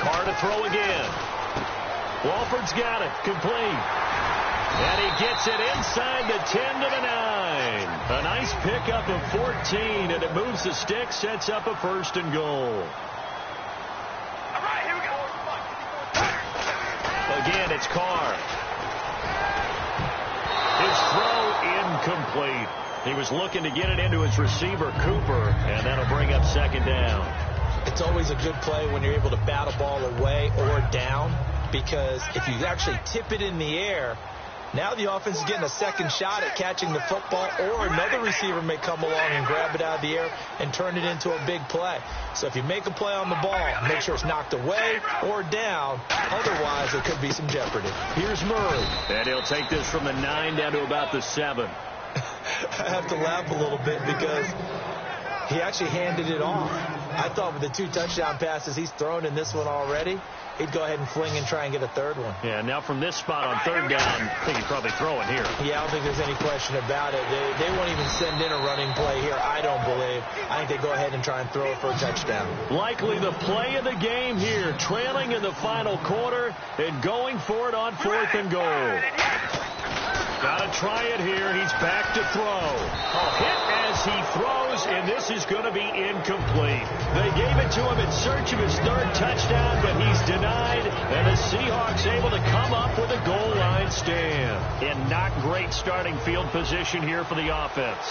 Carr to throw again. Walford's got it. Complete. And he gets it inside the 10 to the 9. A nice pickup of 14, and it moves the stick, sets up a 1st and goal. Again, it's Carr. His throw incomplete. He was looking to get it into his receiver, Cooper, and that'll bring up 2nd down. It's always a good play when you're able to bat a ball away or down. because if you actually tip it in the air, now the offense is getting a second shot at catching the football, or another receiver may come along and grab it out of the air and turn it into a big play. So if you make a play on the ball, make sure it's knocked away or down. Otherwise, there could be some jeopardy. Here's Murray. And he'll take this from the 9 down to about the 7. I have to laugh a little bit because he actually handed it off. I thought with the 2 touchdown passes he's thrown in this one already, he'd go ahead and fling and try and get a third one. Yeah, now from this spot on 3rd down, I think he's probably throwing here. Yeah, I don't think there's any question about it. They won't even send in a running play here, I don't believe. I think they go ahead and try and throw it for a touchdown. Likely the play of the game here, trailing in the final quarter and going for it on 4th and goal. Got to try it here. He's back to throw. A hit as he throws, and this is going to be incomplete. They gave it to him in search of his 3rd touchdown, but he's denied, and the Seahawks able to come up with a goal line stand. And not great starting field position here for the offense.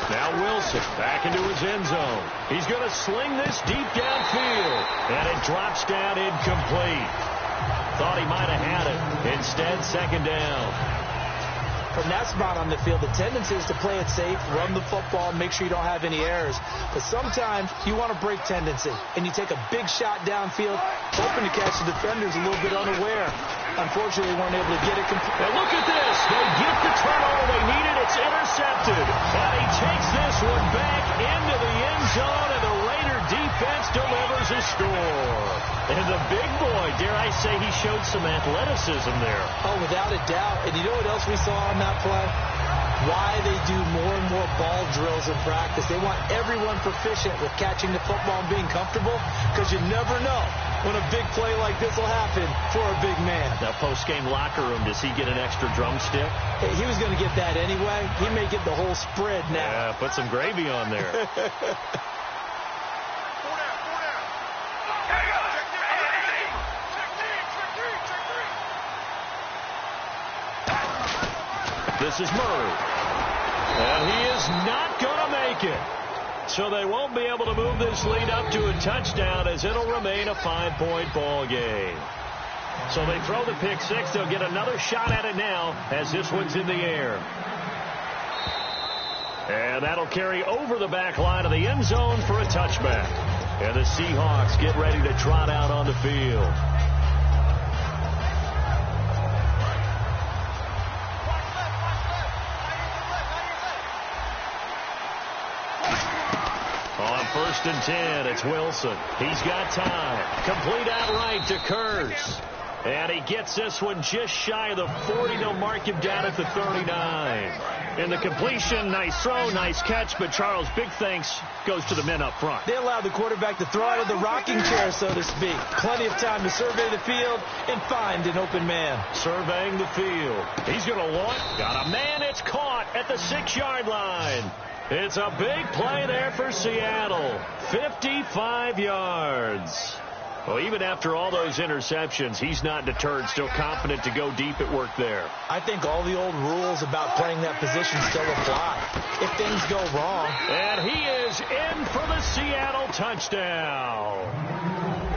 Now Wilson back into his end zone. He's going to sling this deep downfield, and it drops down incomplete. Thought he might have had it. Instead, 2nd down. From that spot on the field, the tendency is to play it safe, run the football, make sure you don't have any errors. But sometimes you want to break tendency, and you take a big shot downfield, hoping to catch the defenders a little bit unaware. Unfortunately, they weren't able to get it complete. And look at this. They get the turnover they needed. It's intercepted. And he takes this one back into the end zone, and the Raider defense delivers a score. And the big boy, dare I say, he showed some athleticism there. Oh, without a doubt. And you know what else we saw on that play? Why they do more and more ball drills in practice. They want everyone proficient with catching the football and being comfortable, because you never know when a big play like this will happen for a big man. Now, post-game locker room, does he get an extra drumstick? Hey, he was going to get that anyway. He may get the whole spread now. Yeah, put some gravy on there. This is Murray. And he is not going to make it. So they won't be able to move this lead up to a touchdown, as it'll remain a 5-point ball game. So they throw the pick 6. They'll get another shot at it now as this one's in the air. And that'll carry over the back line of the end zone for a touchback. And the Seahawks get ready to trot out on the field. On 1st and 10, it's Wilson. He's got time. Complete outright to Kurz. And he gets this one just shy of the 40. They'll mark him down at the 39. And the completion, nice throw, nice catch. But Charles, big thanks goes to the men up front. They allowed the quarterback to throw out of the rocking chair, so to speak. Plenty of time to survey the field and find an open man. Surveying the field. He's going to launch. Got a man. It's caught at the 6-yard line. It's a big play there for Seattle. 55 yards. Well, even after all those interceptions, he's not deterred, still confident to go deep at work there. I think all the old rules about playing that position still apply if things go wrong. And he is in for the Seattle touchdown.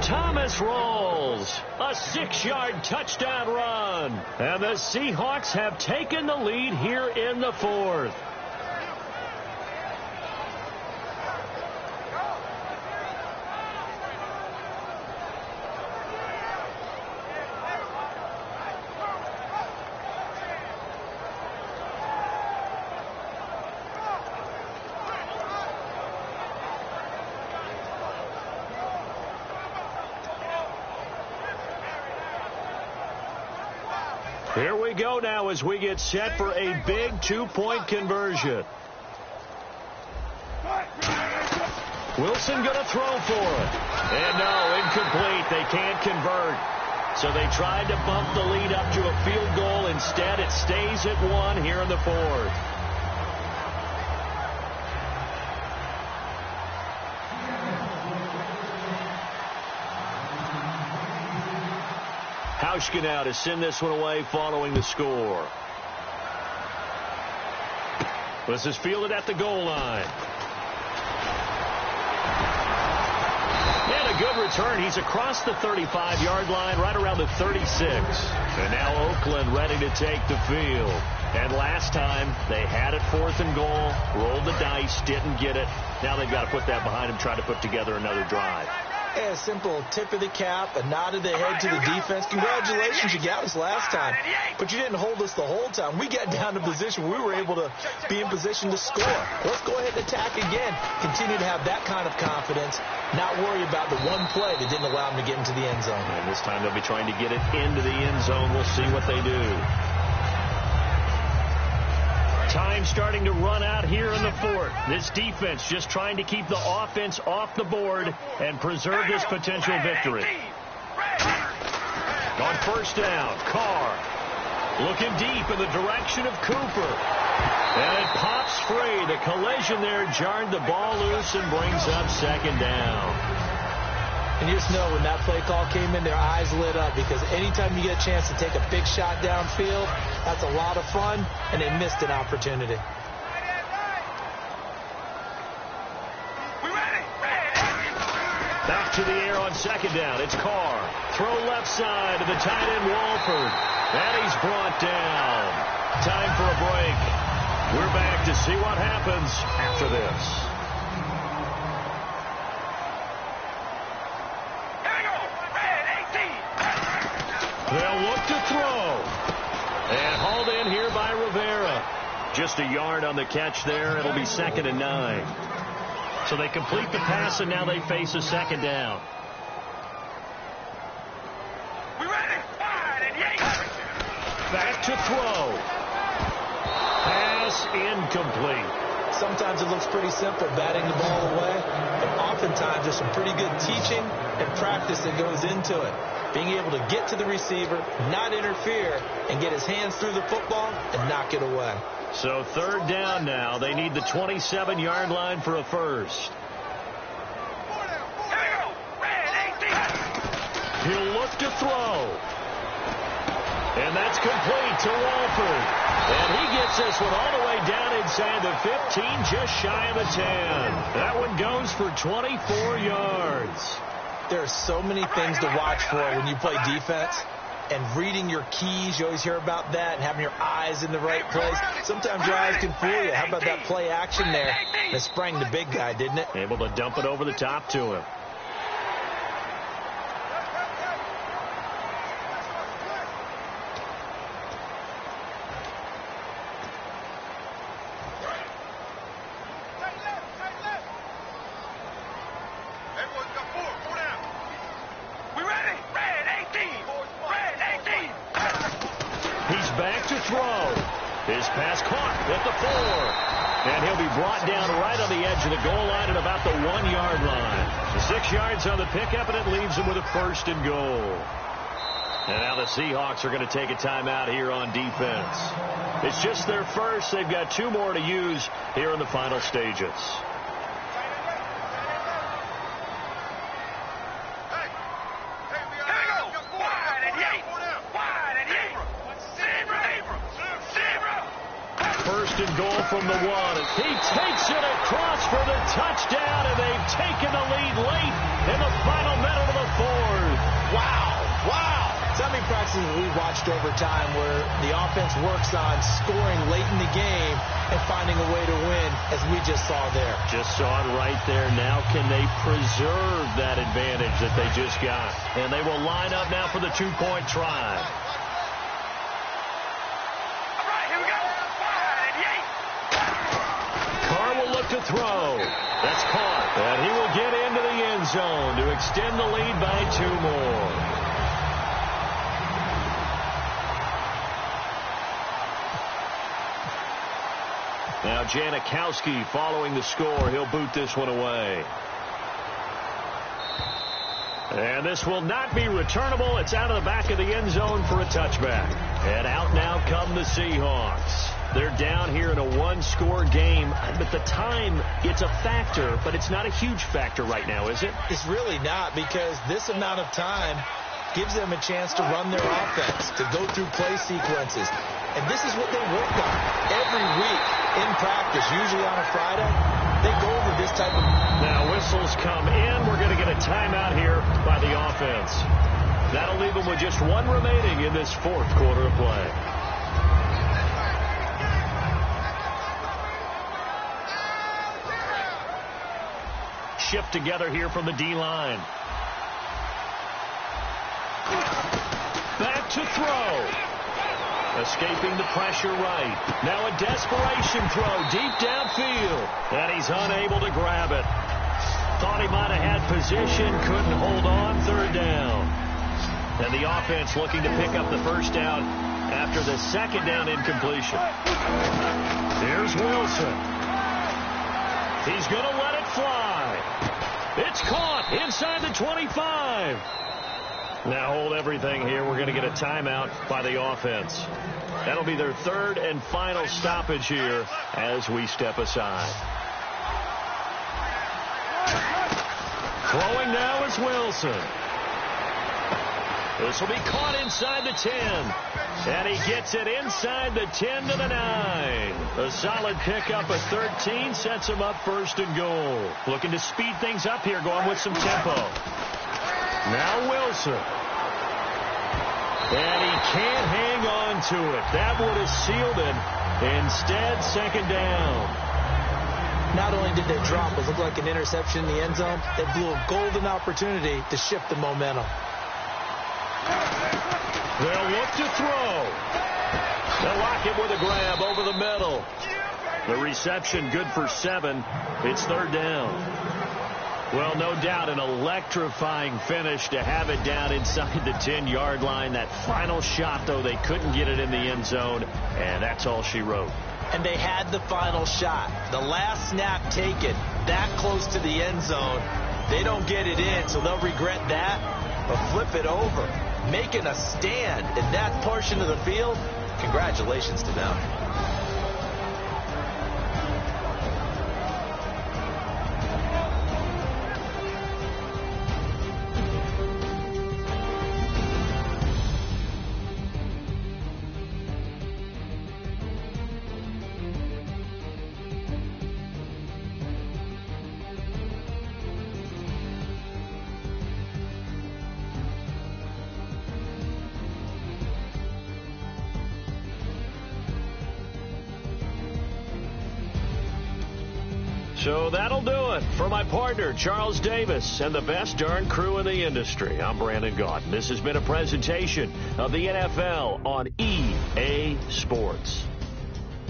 Thomas Rawls, a 6-yard touchdown run. And the Seahawks have taken the lead here in the 4th. Here we go now as we get set for a big 2-point conversion. Wilson going to throw for it. And no, incomplete. They can't convert. So they tried to bump the lead up to a field goal. Instead, it stays at 1 here in the 4th. Hauschka now to send this one away following the score. This is fielded at the goal line. And a good return. He's across the 35-yard line, right around the 36. And now Oakland ready to take the field. And last time, they had it 4th and goal, rolled the dice, didn't get it. Now they've got to put that behind them, try to put together another drive. A simple tip of the cap, a nod of the head to the defense. Congratulations, you got us last time. But you didn't hold us the whole time. We got down to position. We were able to be in position to score. Let's go ahead and attack again. Continue to have that kind of confidence. Not worry about the one play that didn't allow them to get into the end zone. And this time they'll be trying to get it into the end zone. We'll see what they do. Time starting to run out here in the 4th. This defense just trying to keep the offense off the board and preserve this potential victory. On 1st down, Carr looking deep in the direction of Cooper. And it pops free. The collision there jarred the ball loose and brings up 2nd down. And you just know when that play call came in, their eyes lit up, because anytime you get a chance to take a big shot downfield, that's a lot of fun, and they missed an opportunity. Back to the air on 2nd down. It's Carr. Throw left side to the tight end, Walford. And he's brought down. Time for a break. We're back to see what happens after this. They'll look to throw. And hauled in here by Rivera. Just a yard on the catch there. It'll be 2nd and 9. So they complete the pass, and now they face a 2nd down. We ready? Wide and yank. Back to throw. Pass incomplete. Sometimes it looks pretty simple, batting the ball away. But oftentimes there's some pretty good teaching and practice that goes into it. Being able to get to the receiver, not interfere, and get his hands through the football and knock it away. So 3rd down now. They need the 27-yard line for a first. He'll look to throw. And that's complete to Walford. And he gets this one all the way down inside the 15, just shy of the 10. That one goes for 24 yards. There are so many things to watch for when you play defense. And reading your keys, you always hear about that, and having your eyes in the right place. Sometimes your eyes can fool you. How about that play action there that sprang the big guy, didn't it? Able to dump it over the top to him. His pass caught at the 4. And he'll be brought down right on the edge of the goal line at about the 1-yard line. 6 yards on the pickup, and it leaves him with a 1st and goal. And now the Seahawks are going to take a timeout here on defense. It's just their first. They've got 2 more to use here in the final stages. And goal from the 1. He takes it across for the touchdown, and they've taken the lead late in the final minute of the 4th. Wow. So many practices we watched over time where the offense works on scoring late in the game and finding a way to win, as we just saw there. Just saw it right there. Now can they preserve that advantage that they just got? And they will line up now for the 2-point try. To throw. That's caught. And he will get into the end zone to extend the lead by 2 more. Now Janikowski following the score. He'll boot this one away. And this will not be returnable. It's out of the back of the end zone for a touchback. And out now come the Seahawks. They're down here in a 1-score game, but the time, it's a factor, but it's not a huge factor right now, is it? It's really not, because this amount of time gives them a chance to run their offense, to go through play sequences. And this is what they work on every week in practice, usually on a Friday. They go over this type of... Now whistles come in. We're going to get a timeout here by the offense. That'll leave them with just one remaining in this fourth quarter of play. Shift together here from the D-line. Back to throw. Escaping the pressure right. Now a desperation throw deep downfield. And he's unable to grab it. Thought he might have had position. Couldn't hold on. Third down. And the offense looking to pick up the first down after the second down incompletion. Here's Wilson. He's going to let it fly. It's caught inside the 25. Now hold everything here. We're going to get a timeout by the offense. That'll be their third and final stoppage here as we step aside. Throwing now is Wilson. This will be caught inside the 10. And he gets it inside the 10 to the 9. A solid pickup of 13 sets him up first and goal. Looking to speed things up here, going with some tempo. Now Wilson. And he can't hang on to it. That would have sealed it. Instead, second down. Not only did they drop what looked like an interception in the end zone, they blew a golden opportunity to shift the momentum. They'll look to throw. They'll lock it with a grab over the middle. The reception good for 7. It's third down. Well, no doubt an electrifying finish to have it down inside the 10-yard line. That final shot, though, they couldn't get it in the end zone, and that's all she wrote. And they had the final shot. The last snap taken that close to the end zone. They don't get it in, so they'll regret that, but flip it over. Making a stand in that portion of the field, congratulations to them. So that'll do it for my partner, Charles Davis, and the best darn crew in the industry. I'm Brandon Gaudin. This has been a presentation of the NFL on EA Sports.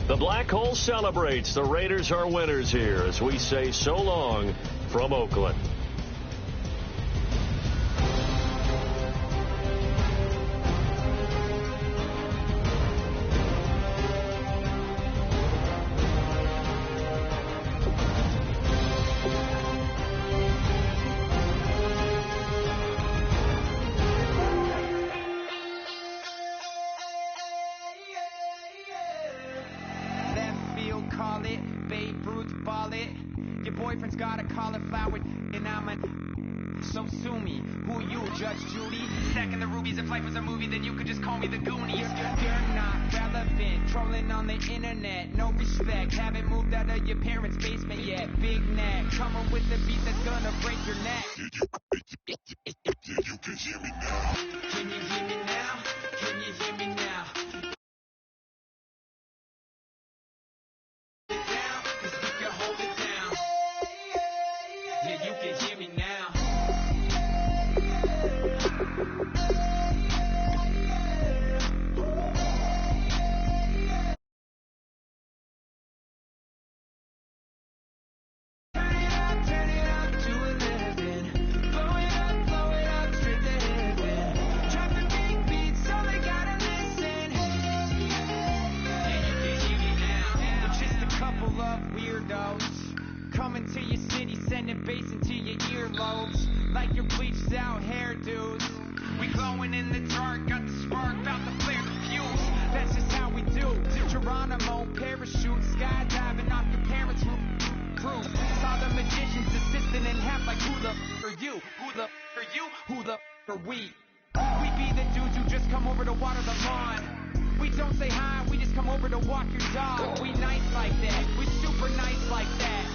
The Black Hole celebrates. The Raiders are winners here as we say so long from Oakland. So sue me, who you, Judge Judy? Stacking the rubies if life was a movie, then you could just call me the Goonies. You're not relevant, trolling on the internet, no respect. Haven't moved out of your parents' basement yet. Big neck, coming with the beat that's gonna break your neck. You can hear me now. Can you hear me now? Can you hear me now? It down, 'cause we can hold it down. Yeah, you can hear me now. Coming to your city, sending bass into your earlobes, like your bleached out hairdos. We glowing in the dark, got the spark, about to flare the fuse. That's just how we do. Geronimo, parachute, skydiving off your parents' roof. Saw the magician's assistant in half, like who the are you? Who the are you? Who the are we? We be the dudes who just come over to water the lawn. We don't say hi, we just come over to walk your dog. We nice like that, we super nice like that.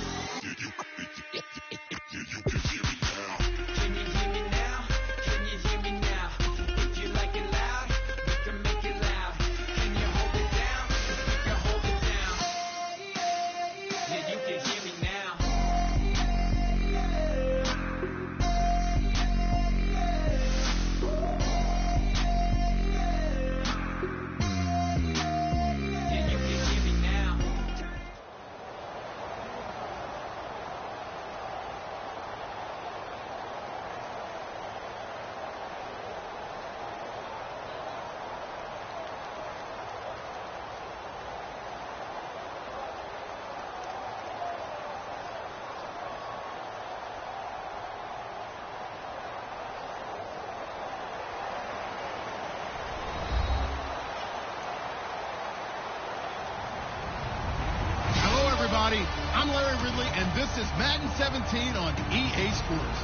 everybody. I'm Larry Ridley, and this is Madden 17 on EA Sports.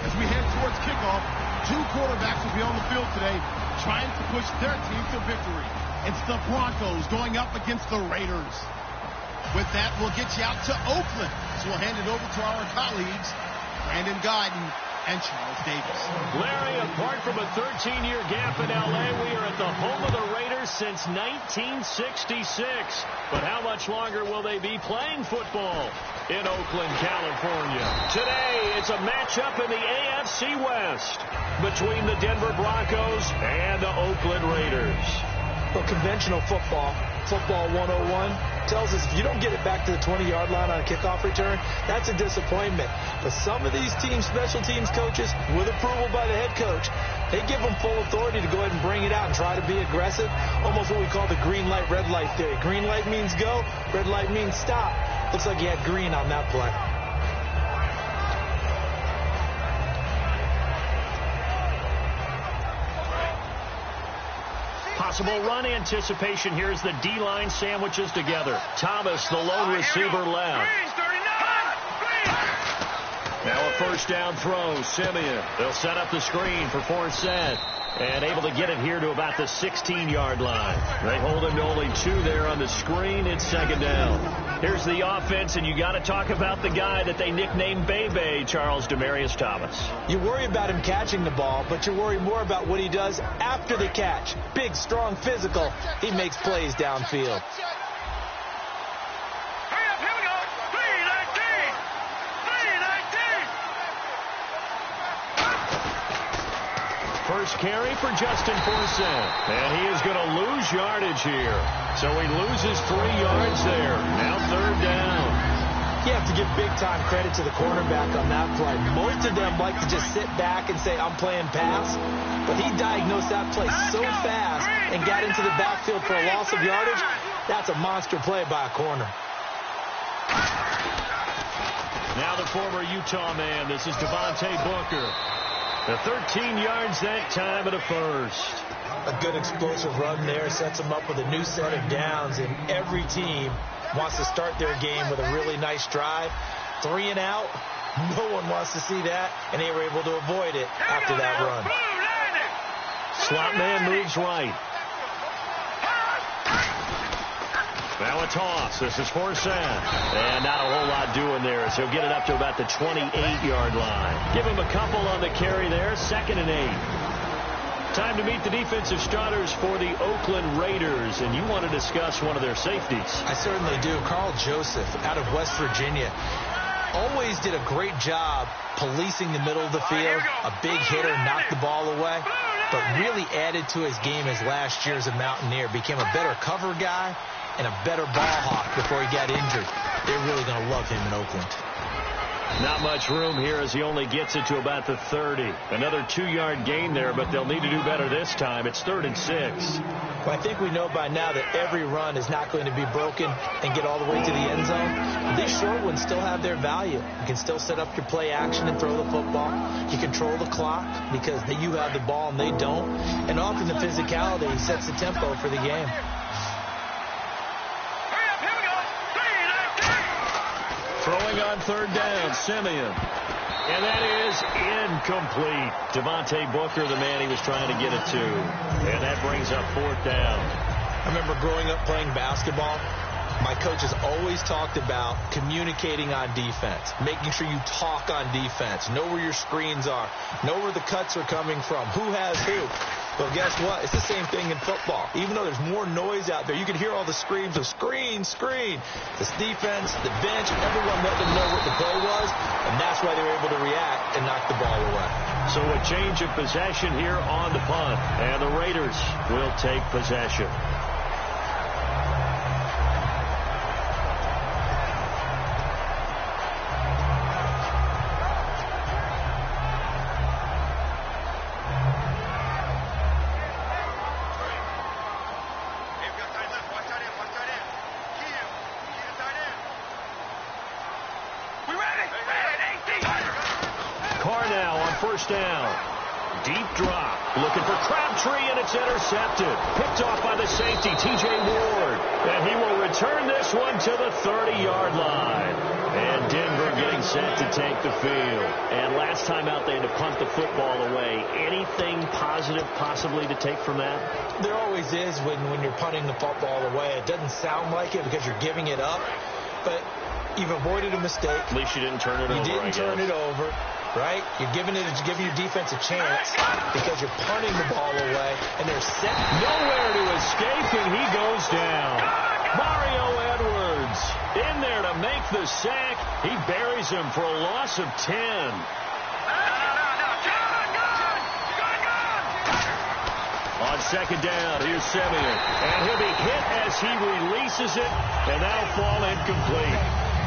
As we head towards kickoff, two quarterbacks will be on the field today trying to push their team to victory. It's the Broncos going up against the Raiders. With that, we'll get you out to Oakland. So we'll hand it over to our colleagues, Brandon Guyton and Charles Davis. Larry, apart from a 13-year gap in L.A., we are at the home of the Raiders since 1966. But how much longer will they be playing football in Oakland, California? Today, it's a matchup in the AFC West between the Denver Broncos and the Oakland Raiders. Well, conventional football 101, tells us if you don't get it back to the 20-yard line on a kickoff return, that's a disappointment. But some of these special teams coaches, with approval by the head coach, they give them full authority to go ahead and bring it out and try to be aggressive, almost what we call the green light, red light theory. Green light means go, red light means stop. Looks like he had green on that play. Possible run anticipation here as the D-line sandwiches together. Thomas, the lone receiver, left. Now a first down throw. Simeon. They'll set up the screen for Forsett. And able to get it here to about the 16-yard line. They hold him to only 2 there on the screen. It's second down. Here's the offense, and you got to talk about the guy that they nicknamed Bebe, Charles Demaryius Thomas. You worry about him catching the ball, but you worry more about what he does after the catch. Big, strong, physical. He makes plays downfield. First carry for Justin Forsett. And he is going to lose yardage here. So he loses 3 yards there. Now third down. You have to give big-time credit to the cornerback on that play. Most of them like to just sit back and say, I'm playing pass. But he diagnosed that play so fast and got into the backfield for a loss of yardage. That's a monster play by a corner. Now the former Utah man. This is Devontae Booker. The 13 yards that time at a first. A good explosive run there sets them up with a new set of downs, and every team wants to start their game with a really nice drive. 3 and out, no one wants to see that, and they were able to avoid it after that run. Slot man moves right. Now a toss. This is Forsett. And not a whole lot doing there, so he'll get it up to about the 28-yard line. Give him a couple on the carry there. 2nd and 8. Time to meet the defensive starters for the Oakland Raiders, and you want to discuss one of their safeties. I certainly do. Carl Joseph out of West Virginia. Always did a great job policing the middle of the field. A big hitter, knocked the ball away, but really added to his game as last year as a Mountaineer. Became a better cover guy and a better ball hawk before he got injured. They're really going to love him in Oakland. Not much room here as he only gets it to about the 30. Another 2-yard gain there, but they'll need to do better this time. It's 3rd and 6. Well, I think we know by now that every run is not going to be broken and get all the way to the end zone. These short ones still have their value. You can still set up your play action and throw the football. You control the clock because you have the ball and they don't. And often the physicality sets the tempo for the game. Throwing on 3rd down, Simeon. And that is incomplete. Devontae Booker, the man he was trying to get it to. And that brings up 4th down. I remember growing up playing basketball. My coaches always talked about communicating on defense, making sure you talk on defense, know where your screens are, know where the cuts are coming from, who has who. Well, guess what? It's the same thing in football. Even though there's more noise out there, you can hear all the screams of screen, screen. This defense, the bench, everyone let them know what the play was, and that's why they were able to react and knock the ball away. So a change of possession here on the punt, and the Raiders will take possession. Down. Deep drop. Looking for Crabtree, and it's intercepted. Picked off by the safety, T.J. Ward. And he will return this one to the 30-yard line. And Denver getting set to take the field. And last time out, they had to punt the football away. Anything positive possibly to take from that? There always is when you're punting the football away. It doesn't sound like it because you're giving it up. But you've avoided a mistake. At least you didn't turn it over. You didn't turn it over, right? You're giving your defense a chance because you're punting the ball away, and they're set. Nowhere to escape, and he goes down. Mario Edwards in there to make the sack. He buries him for a loss of 10. On second down, here's Simeon. And he'll be hit as he releases it, and that'll fall incomplete.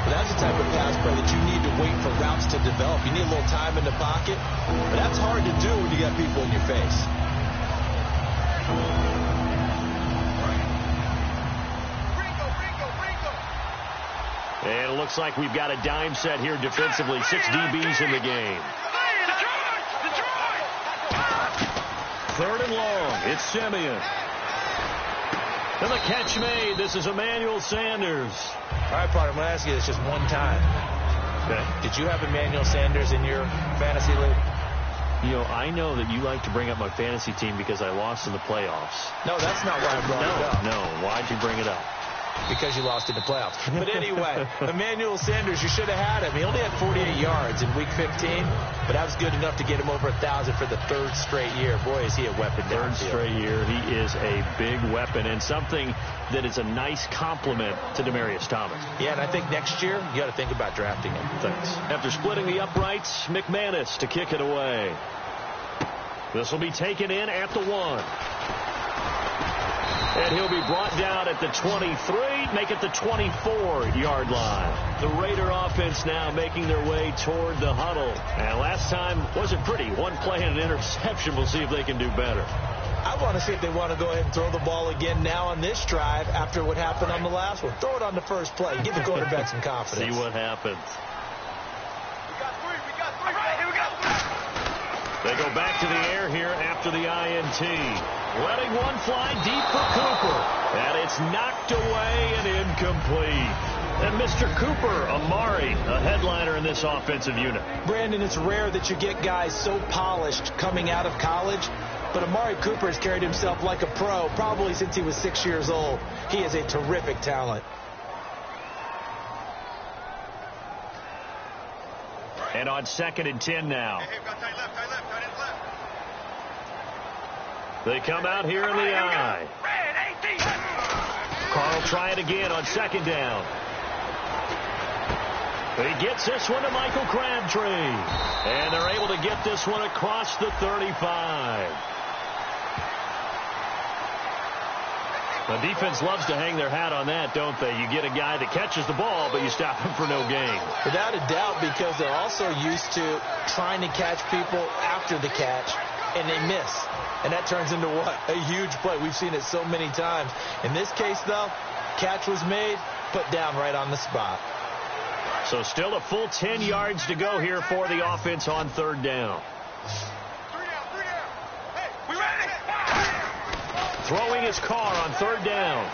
That's the type of pass play that you need to wait for routes to develop. You need a little time in the pocket, but that's hard to do when you got people in your face. And it looks like we've got a dime set here defensively. 6 DBs in the game. Third and long. It's Simeon. And the catch made. This is Emmanuel Sanders. All right, partner, I'm going to ask you this just one time. Okay. Did you have Emmanuel Sanders in your fantasy league? You know, I know that you like to bring up my fantasy team because I lost in the playoffs. No, that's not why I brought it up. No. Why'd you bring it up? Because you lost in the playoffs. But anyway, Emmanuel Sanders, you should have had him. He only had 48 yards in Week 15, but that was good enough to get him over 1,000 for the third straight year. Boy, is he a weapon downfield. Third straight year. He is a big weapon and something that is a nice compliment to Demaryius Thomas. Yeah, and I think next year you got to think about drafting him. Thanks. After splitting the uprights, McManus to kick it away. This will be taken in at the 1. And he'll be brought down at the 23, make it the 24-yard line. The Raider offense now making their way toward the huddle. And last time wasn't pretty. One play and an interception. We'll see if they can do better. I want to see if they want to go ahead and throw the ball again now on this drive after what happened on the last one. Throw it on the first play. Give the quarterback some confidence. See what happens. They go back to the air here after the INT. Letting one fly deep for Cooper. And it's knocked away and incomplete. And Mr. Cooper, Amari, a headliner in this offensive unit. Brandon, it's rare that you get guys so polished coming out of college. But Amari Cooper has carried himself like a pro probably since he was 6 years old. He is a terrific talent. And on 2nd and 10 now. They come out here in the eye. Carl try it again on 2nd down. He gets this one to Michael Crabtree. And they're able to get this one across the 35. The defense loves to hang their hat on that, don't they? You get a guy that catches the ball, but you stop him for no gain. Without a doubt, because they're also used to trying to catch people after the catch, and they miss. And that turns into what? A huge play. We've seen it so many times. In this case, though, catch was made, put down right on the spot. So still a full 10 yards to go here for the offense on 3rd down. Throwing his car on 3rd down.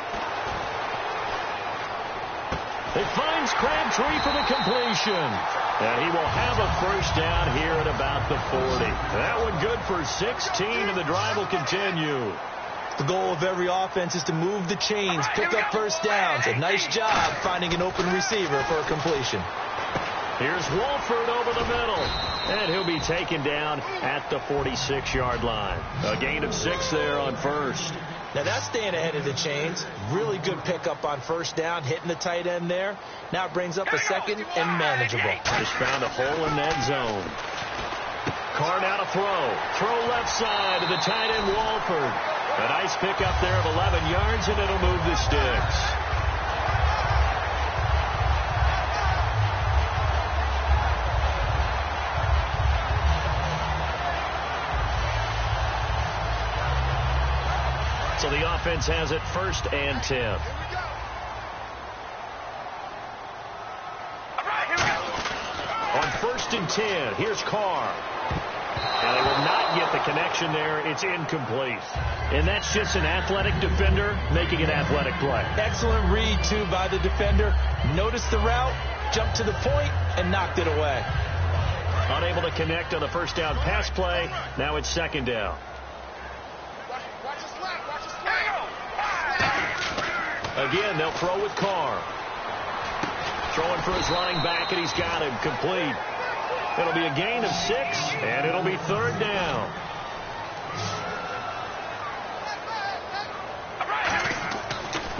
It finds Crabtree for the completion. And he will have a first down here at about the 40. That one good for 16, and the drive will continue. The goal of every offense is to move the chains, pick up first downs. A nice job finding an open receiver for a completion. Here's Wolford over the middle. And he'll be taken down at the 46-yard line. A gain of 6 there on 1st. Now that's staying ahead of the chains. Really good pickup on 1st down, hitting the tight end there. Now it brings up a 2nd and manageable. Just found a hole in that zone. Carr now to throw. Throw left side to the tight end Wolford. A nice pickup there of 11 yards, and it'll move the sticks. So the offense has it 1st and 10. On 1st and 10, here's Carr. And they will not get the connection there. It's incomplete. And that's just an athletic defender making an athletic play. Excellent read, too, by the defender. Noticed the route, jumped to the point, and knocked it away. Unable to connect on the first down pass play. Now it's second down. Again, they'll throw with Carr. Throwing for his running back, and he's got him complete. It'll be a gain of 6, and it'll be third down.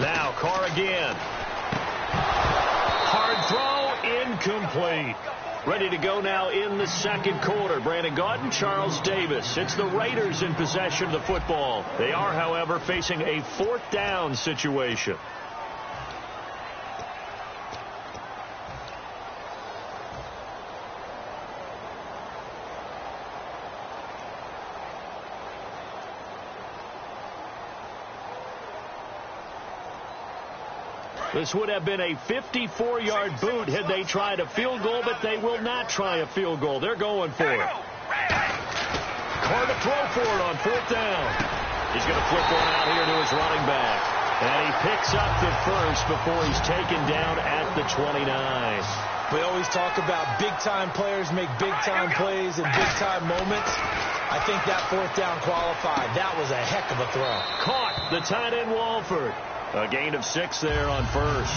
Now Carr again. Hard throw, incomplete. Ready to go now in the second quarter. Brandon Gaudin, Charles Davis. It's the Raiders in possession of the football. They are, however, facing a fourth down situation. This would have been a 54-yard boot had they tried a field goal, but they will not try a field goal. They're going for it. Carr to throw for it on fourth down. He's going to flip one out here to his running back. And he picks up the first before he's taken down at the 29. We always talk about big-time players make big-time plays in big-time moments. I think that fourth down qualified. That was a heck of a throw. Caught the tight end Walford. A gain of 6 there on first.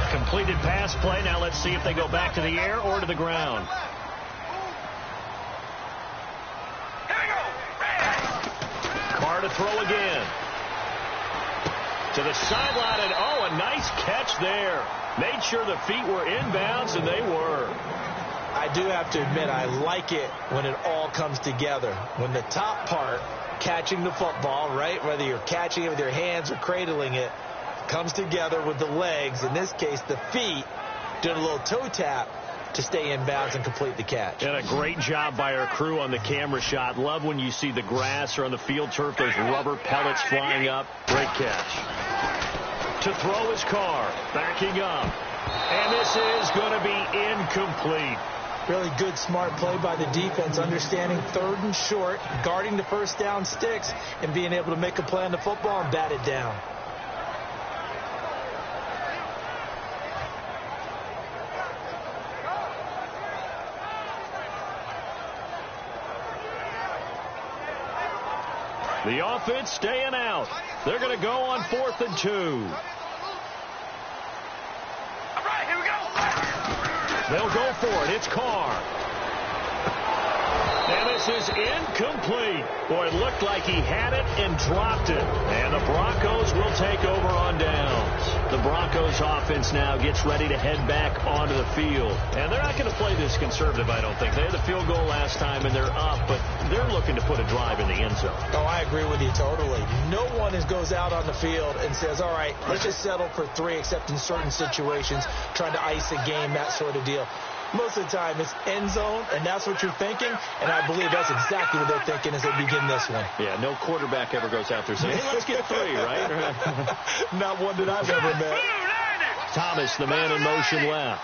Completed pass play. Now let's see if they go back to the air or to the ground. Carr to throw again. To the sideline, and oh, a nice catch there. Made sure the feet were inbounds, and they were. I do have to admit, I like it when it all comes together. When the top part, catching the football, right, whether you're catching it with your hands or cradling it, comes together with the legs. In this case, the feet, doing a little toe tap to stay in bounds and complete the catch. And a great job by our crew on the camera shot. Love when you see the grass or on the field turf, those rubber pellets flying up. Great catch. To throw his Carr, backing up. And this is going to be incomplete. Really good, smart play by the defense, understanding third and short, guarding the first down sticks, and being able to make a play on the football and bat it down. The offense staying out. They're going to go on 4th and 2. All right, here we go. They'll go for it. It's Carr. And this is incomplete. Boy, it looked like he had it and dropped it. And the Broncos will take over on downs. The Broncos offense now gets ready to head back onto the field. And they're not going to play this conservative, I don't think. They had the field goal last time, and they're up, but they're looking to put a drive in the end zone. Oh, I agree with you totally. No one goes out on the field and says, all right, let's just settle for 3, except in certain situations, trying to ice a game, that sort of deal. Most of the time, it's end zone, and that's what you're thinking, and I believe that's exactly what they're thinking as they begin this one. Yeah, no quarterback ever goes out there saying, hey, let's get 3, right? Not one that I've ever met. Thomas, the man in motion left.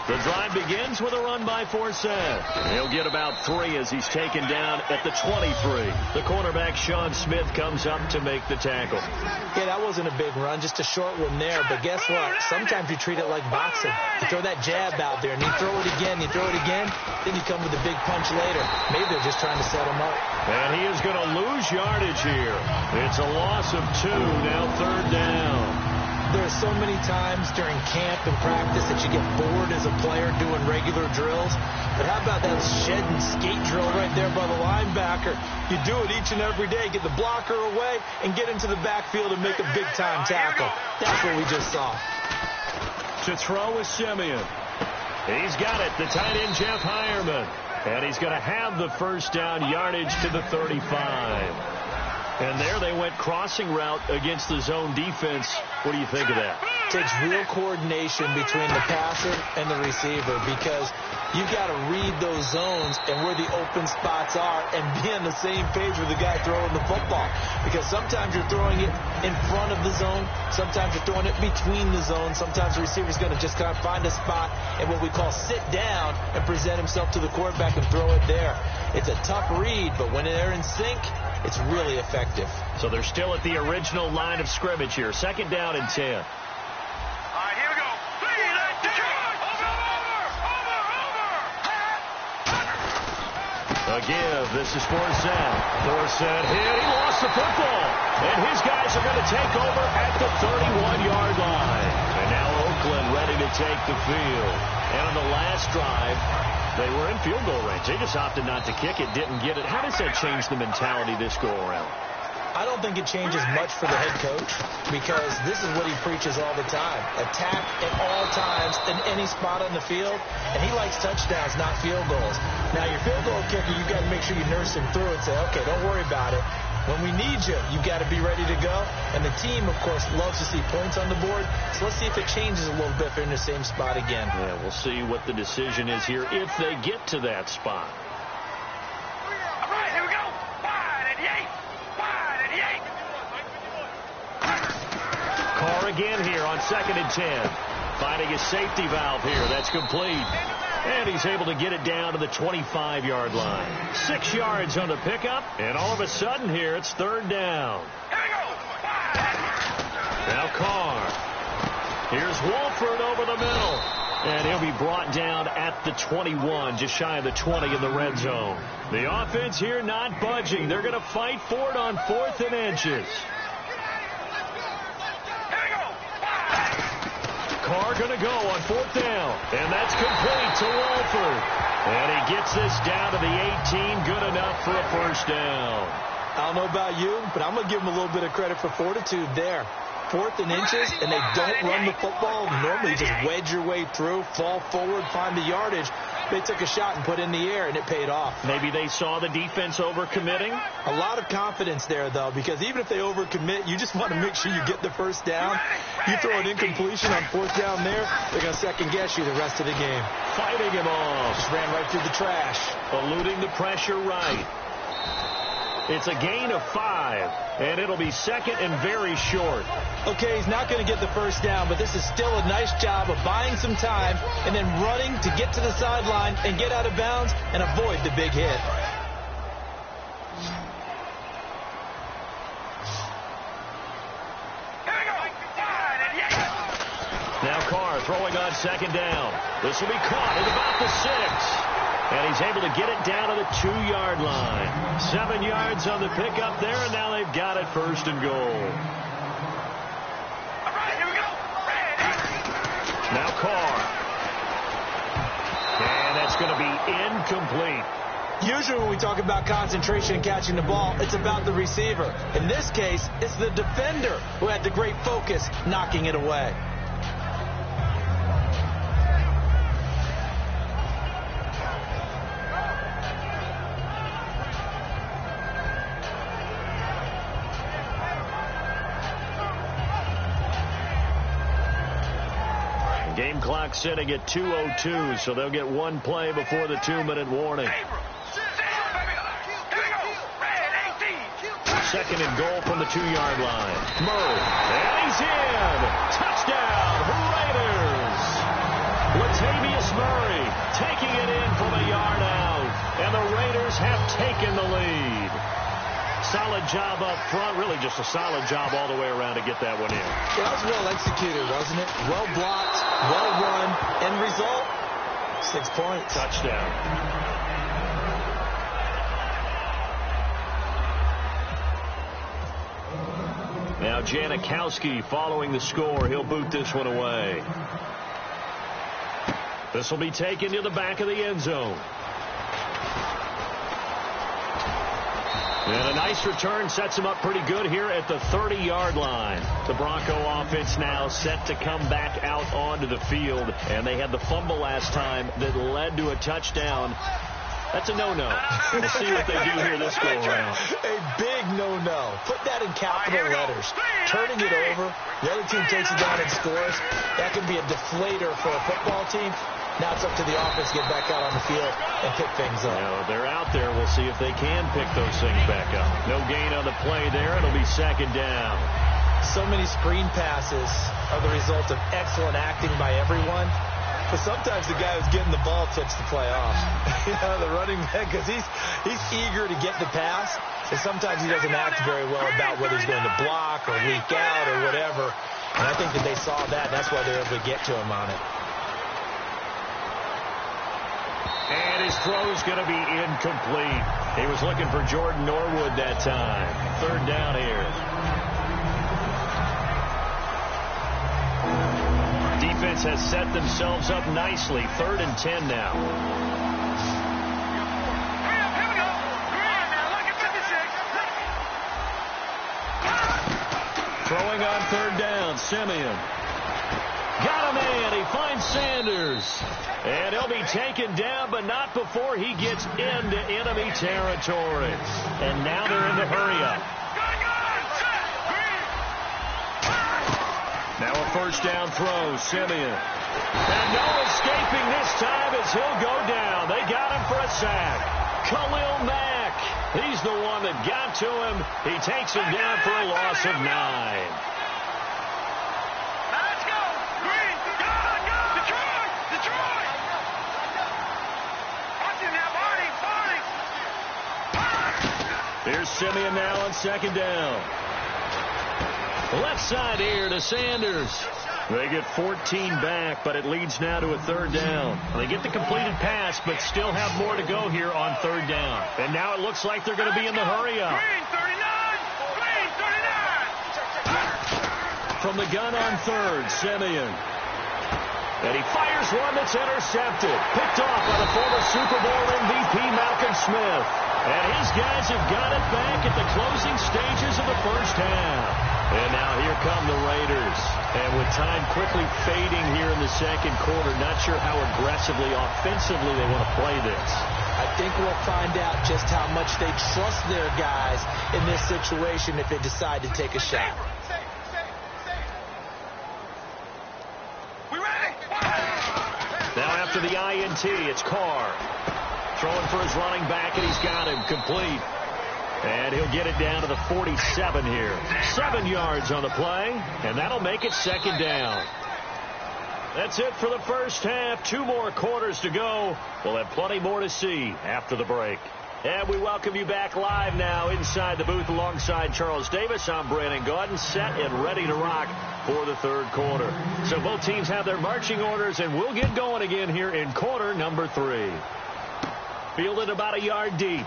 The drive begins with a run by Forsett. He'll get about 3 as he's taken down at the 23. The cornerback, Sean Smith, comes up to make the tackle. Yeah, that wasn't a big run, just a short one there. But guess what? Sometimes you treat it like boxing. You throw that jab out there, and you throw it again, you throw it again, then you come with a big punch later. Maybe they're just trying to set him up. And he is going to lose yardage here. It's a loss of 2, now third down. There's so many times during camp and practice that you get bored as a player doing regular drills. But how about that shed and skate drill right there by the linebacker? You do it each and every day. Get the blocker away and get into the backfield and make a big-time tackle. That's what we just saw. To throw is Simeon. He's got it, the tight end, Jeff Hireman. And he's going to have the first down, yardage to the 35. And there they went crossing route against the zone defense. What do you think of that? takes real coordination between the passer and the receiver because you've got to read those zones and where the open spots are and be on the same page with the guy throwing the football. Because sometimes you're throwing it in front of the zone. Sometimes you're throwing it between the zones. Sometimes the receiver's going to just kind of find a spot and what we call sit down and present himself to the quarterback and throw it there. It's a tough read, but when they're in sync, it's really effective. So they're still at the original line of scrimmage here. 2nd down and 10. All right, here we go. A give. This is Forsett. Forsett hit. He lost the football. And his guys are going to take over at the 31-yard line. And now Oakland ready to take the field. And on the last drive, they were in field goal range. They just opted not to kick it, didn't get it. How does that change the mentality this go around? I don't think it changes much for the head coach because this is what he preaches all the time. Attack at all times in any spot on the field, and he likes touchdowns, not field goals. Now, your field goal kicker, you've got to make sure you nurse him through and say, okay, don't worry about it. When we need you, you've got to be ready to go. And the team, of course, loves to see points on the board. So let's see if it changes a little bit if they're in the same spot again. Yeah, we'll see what the decision is here if they get to that spot. All right, here we go. 5 and 8. 5 and 8. Carr again here on 2nd and 10. Finding his safety valve here. That's complete. And he's able to get it down to the 25-yard line. 6 yards on the pickup. And all of a sudden here, it's 3rd down. Here we go. 5. Now Carr. Here's Wolford over the middle. And he'll be brought down at the 21, just shy of the 20 in the red zone. The offense here not budging. They're going to fight for it on 4th and inches. Carr going to go on 4th down. And that's complete to Wolford. And he gets this down to the 18. Good enough for a 1st down. I don't know about you, but I'm going to give them a little bit of credit for fortitude there. 4th and inches, and they don't run the football. Normally you just wedge your way through, fall forward, find the yardage. They took a shot and put it in the air, and it paid off. Maybe they saw the defense overcommitting. A lot of confidence there, though, because even if they overcommit, you just want to make sure you get the 1st down. You throw an incompletion on 4th down there, they're going to second-guess you the rest of the game. Fighting him off. Just ran right through the trash. Eluding the pressure right. It's a gain of 5, and it'll be 2nd and very short. Okay, he's not going to get the 1st down, but this is still a nice job of buying some time and then running to get to the sideline and get out of bounds and avoid the big hit. Now Carr throwing on 2nd down. This will be caught at about the 6. And he's able to get it down to the 2-yard line. 7 yards on the pickup there, and now they've got it 1st and goal. All right, here we go. Now Carr. And that's going to be incomplete. Usually when we talk about concentration and catching the ball, it's about the receiver. In this case, it's the defender who had the great focus knocking it away. Game clock sitting at 2:02, so they'll get 1 play before the 2-minute warning. 2nd and goal from the 2-yard line. Murray, and he's in. Touchdown, Raiders. Latavius Murray taking it in from a yard out, and the Raiders have taken the lead. Solid job up front, really just a solid job all the way around to get that one in. Yeah, that was well executed, wasn't it? Well blocked, well run, end result, 6 points. Touchdown. Now Janikowski following the score. He'll boot this one away. This will be taken to the back of the end zone. And a nice return sets him up pretty good here at the 30-yard line. The Bronco offense now set to come back out onto the field. And they had the fumble last time that led to a touchdown. That's a no-no. We'll see what they do here this go-around. A big no-no. Put that in capital letters. Turning it over, the other team takes it down and scores. That can be a deflator for a football team. Now it's up to the offense to get back out on the field and pick things up. They're out there. We'll see if they can pick those things back up. No gain on the play there. It'll be second down. So many screen passes are the result of excellent acting by everyone. But sometimes the guy who's getting the ball tips the play off. The running back, because he's eager to get the pass. And sometimes he doesn't act very well about whether he's going to block or leak out or whatever. And I think that they saw that. That's why they were able to get to him on it. And his throw's going to be incomplete. He was looking for Jordan Norwood that time. Third down here. Defense has set themselves up nicely. 3rd and 10 now. Throwing on 3rd down, Simeon. Got a man. He finds Sanders. And he'll be taken down, but not before he gets into enemy territory. And now they're in the hurry-up. Now a first down throw, Simeon. And no escaping this time as he'll go down. They got him for a sack. Khalil Mack. He's the one that got to him. He takes him down for a loss of 9. Let's go. Green. Go. Detroit. Detroit. Watch him now, Barney. Here's Simeon now on second down. Left side here to Sanders. They get 14 back, but it leads now to a 3rd down. They get the completed pass, but still have more to go here on 3rd down. And now it looks like they're going to be in the hurry-up. Green 39. Green 39. From the gun on 3rd, Simeon. And he fires one that's intercepted. Picked off by the former Super Bowl MVP Malcolm Smith. And his guys have got it back at the closing stages of the first half. And now here come the Raiders. And with time quickly fading here in the second quarter, not sure how aggressively, offensively they want to play this. I think we'll find out just how much they trust their guys in this situation if they decide to take a shot. We ready? Now after the INT, it's Carr. Throwing for his running back, and he's got him complete. And he'll get it down to the 47 here. 7 yards on the play, and that'll make it second down. That's it for the first half. 2 more quarters to go. We'll have plenty more to see after the break. And we welcome you back live now inside the booth alongside Charles Davis. I'm Brandon Gaudin, set and ready to rock for the 3rd quarter. So both teams have their marching orders, and we'll get going again here in quarter number 3. Fielded about a yard deep.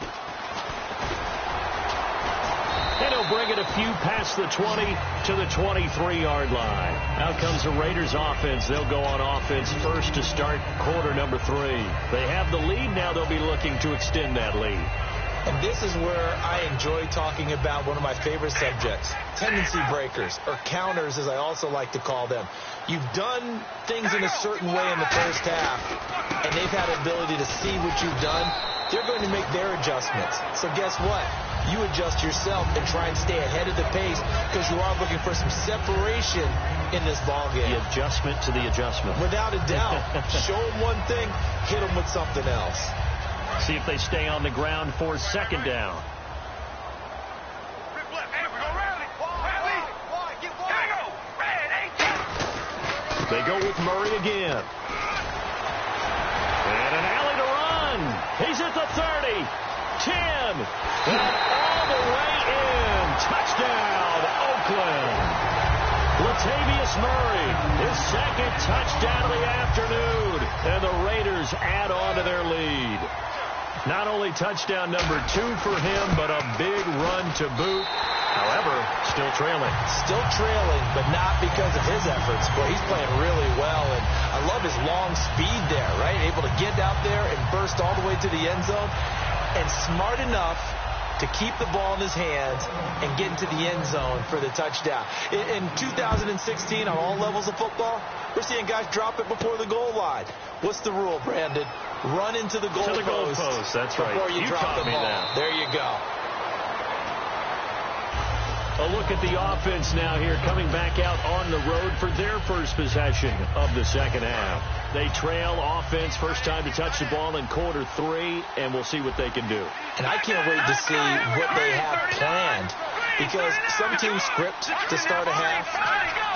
And he'll bring it a few past the 20 to the 23-yard line. Out comes the Raiders offense. They'll go on offense first to start quarter number 3. They have the lead. Now they'll be looking to extend that lead. And this is where I enjoy talking about one of my favorite subjects, tendency breakers, or counters as I also like to call them. You've done things in a certain way in the first half, and they've had an ability to see what you've done. They're going to make their adjustments. So guess what? You adjust yourself and try and stay ahead of the pace because you are looking for some separation in this ballgame. The adjustment to the adjustment. Without a doubt. Show them one thing, hit them with something else. See if they stay on the ground for second down. They go with Murray again. And an alley to run. He's at the 30. 10. And all the way in. Touchdown, Oakland. Latavius Murray, his second touchdown of the afternoon. And the Raiders add on to their lead. Not only touchdown number 2 for him, but a big run to boot. However, still trailing. Still trailing, but not because of his efforts. Boy, he's playing really well, and I love his long speed there, right? Able to get out there and burst all the way to the end zone, and smart enough to keep the ball in his hands and get into the end zone for the touchdown. In 2016, on all levels of football, we're seeing guys drop it before the goal line. What's the rule, Brandon? Run into the goal post. That's right. Before you drop the ball. Now. There you go. A look at the offense now here, coming back out on the road for their first possession of the second half. They trail offense, first time to touch the ball in quarter 3, and we'll see what they can do. And I can't wait to see what they have planned, because some teams script to start a half.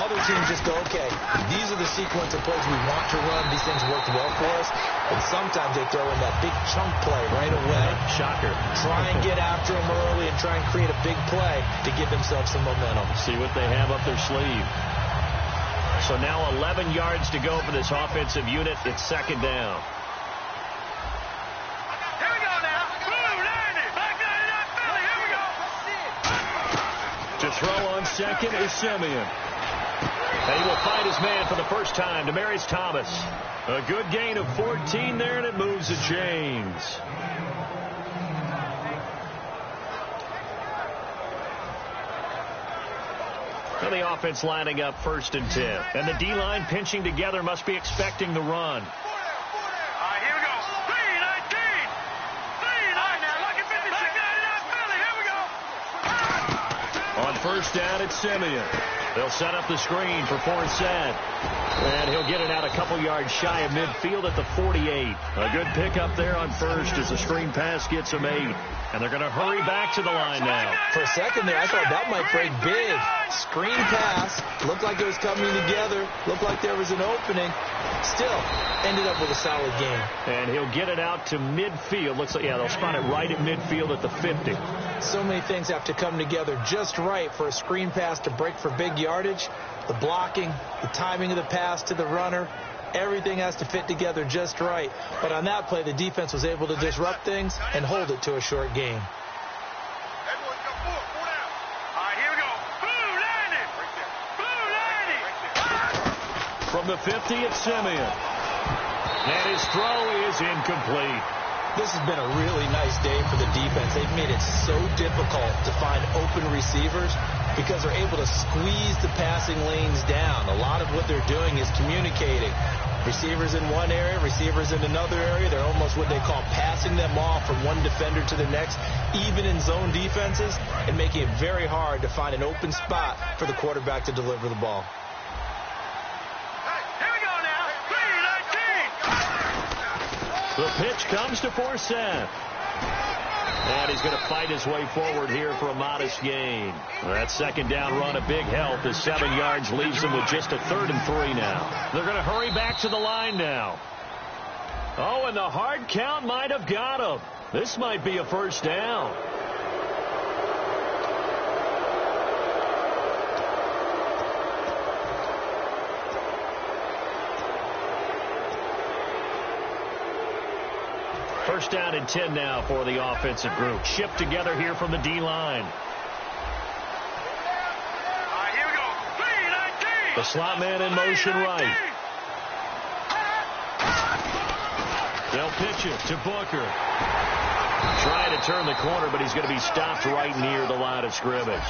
Other teams just go, okay, these are the sequence of plays we want to run. These things worked well for us. And sometimes they throw in that big chunk play right away. Shocker. Try and get after them early and try and create a big play to give themselves some momentum. See what they have up their sleeve. So now 11 yards to go for this offensive unit. It's second down. Here we go now. Blue 90. Back 99 Philly. Here we go. To throw on second is Simeon. And he will find his man for the first time, Demaryius Thomas. A good gain of 14 there, and it moves the chains. Now the offense lining up 1st and 10. And the D-line pinching together, must be expecting the run. All right, here we go. 3-19. 3-9 now. Lucky 56. Back 99 Philly. Here we go. On first down, it's Simeon. They'll set up the screen for Forsett. And he'll get it out a couple yards shy of midfield at the 48. A good pickup there on first as the screen pass gets him 8. And they're going to hurry back to the line now. For a second there, I thought that might break big. Screen pass. Looked like it was coming together. Looked like there was an opening. Still, ended up with a solid game. And he'll get it out to midfield. Looks like, yeah, they'll spot it right at midfield at the 50. So many things have to come together just right for a screen pass to break for big yardage. The blocking, the timing of the pass to the runner, everything has to fit together just right. But on that play, the defense was able to disrupt things and hold it to a short game. All right, here we go. Blue 90. Blue 90. From the 50, it's Simeon. And his throw is incomplete. This has been a really nice day for the defense. They've made it so difficult to find open receivers because they're able to squeeze the passing lanes down. A lot of what they're doing is communicating. Receivers in one area, receivers in another area. They're almost what they call passing them off from one defender to the next, even in zone defenses, and making it very hard to find an open spot for the quarterback to deliver the ball. The pitch comes to Forsett. And he's going to fight his way forward here for a modest gain. That second down run, a big help as 7 yards leaves them with just a 3rd and 3 now. They're going to hurry back to the line now. Oh, and the hard count might have got him. This might be a first down. First down and 10 now for the offensive group. Shipped together here from the D-line. Here we go. 3-19. The slot man in motion right. They'll pitch it to Booker. Trying to turn the corner, but he's going to be stopped right near the line of scrimmage.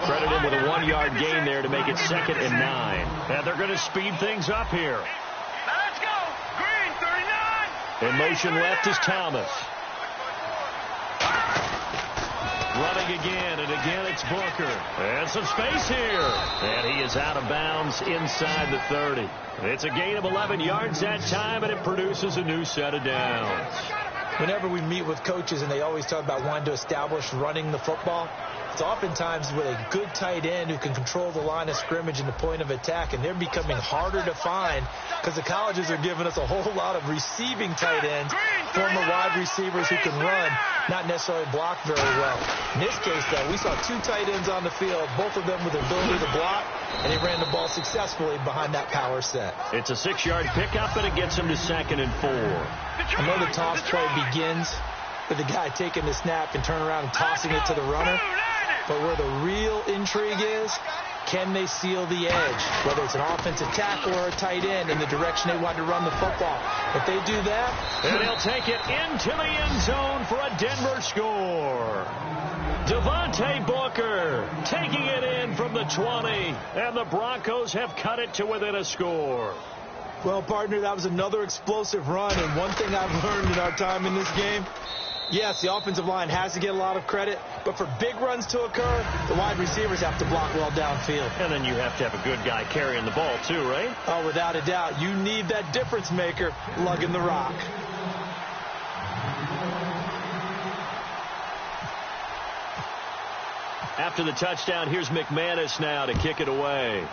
Credit him with a 1-yard gain there to make it 2nd and 9. And they're going to speed things up here. Let's go. Green 39. In motion left is Thomas. Running again, and again it's Booker. And some space here. And he is out of bounds inside the 30. It's a gain of 11 yards that time, and it produces a new set of downs. Whenever we meet with coaches and they always talk about wanting to establish running the football, it's oftentimes with a good tight end who can control the line of scrimmage and the point of attack, and they're becoming harder to find because the colleges are giving us a whole lot of receiving tight ends, former wide receivers who can run, not necessarily block very well. In this case, though, we saw 2 tight ends on the field, both of them with the ability to block, and they ran the ball successfully behind that power set. It's a 6-yard pickup, and it gets him to 2nd and 4. I know the toss play begins with the guy taking the snap and turn around and tossing it to the runner. But where the real intrigue is Can they seal the edge, whether it's an offensive tackle or a tight end in the direction they want to run the football? If they do that, and he'll take it into the end zone for a Denver score. Devontae Booker taking it in from the 20, and the Broncos have cut it to within a score. Well, partner, that was another explosive run, and one thing I've learned in our time in this game, yes, the offensive line has to get a lot of credit, but for big runs to occur, the wide receivers have to block well downfield. And then you have to have a good guy carrying the ball too, right? Oh, without a doubt. You need that difference maker lugging the rock. After the touchdown, here's McManus now to kick it away.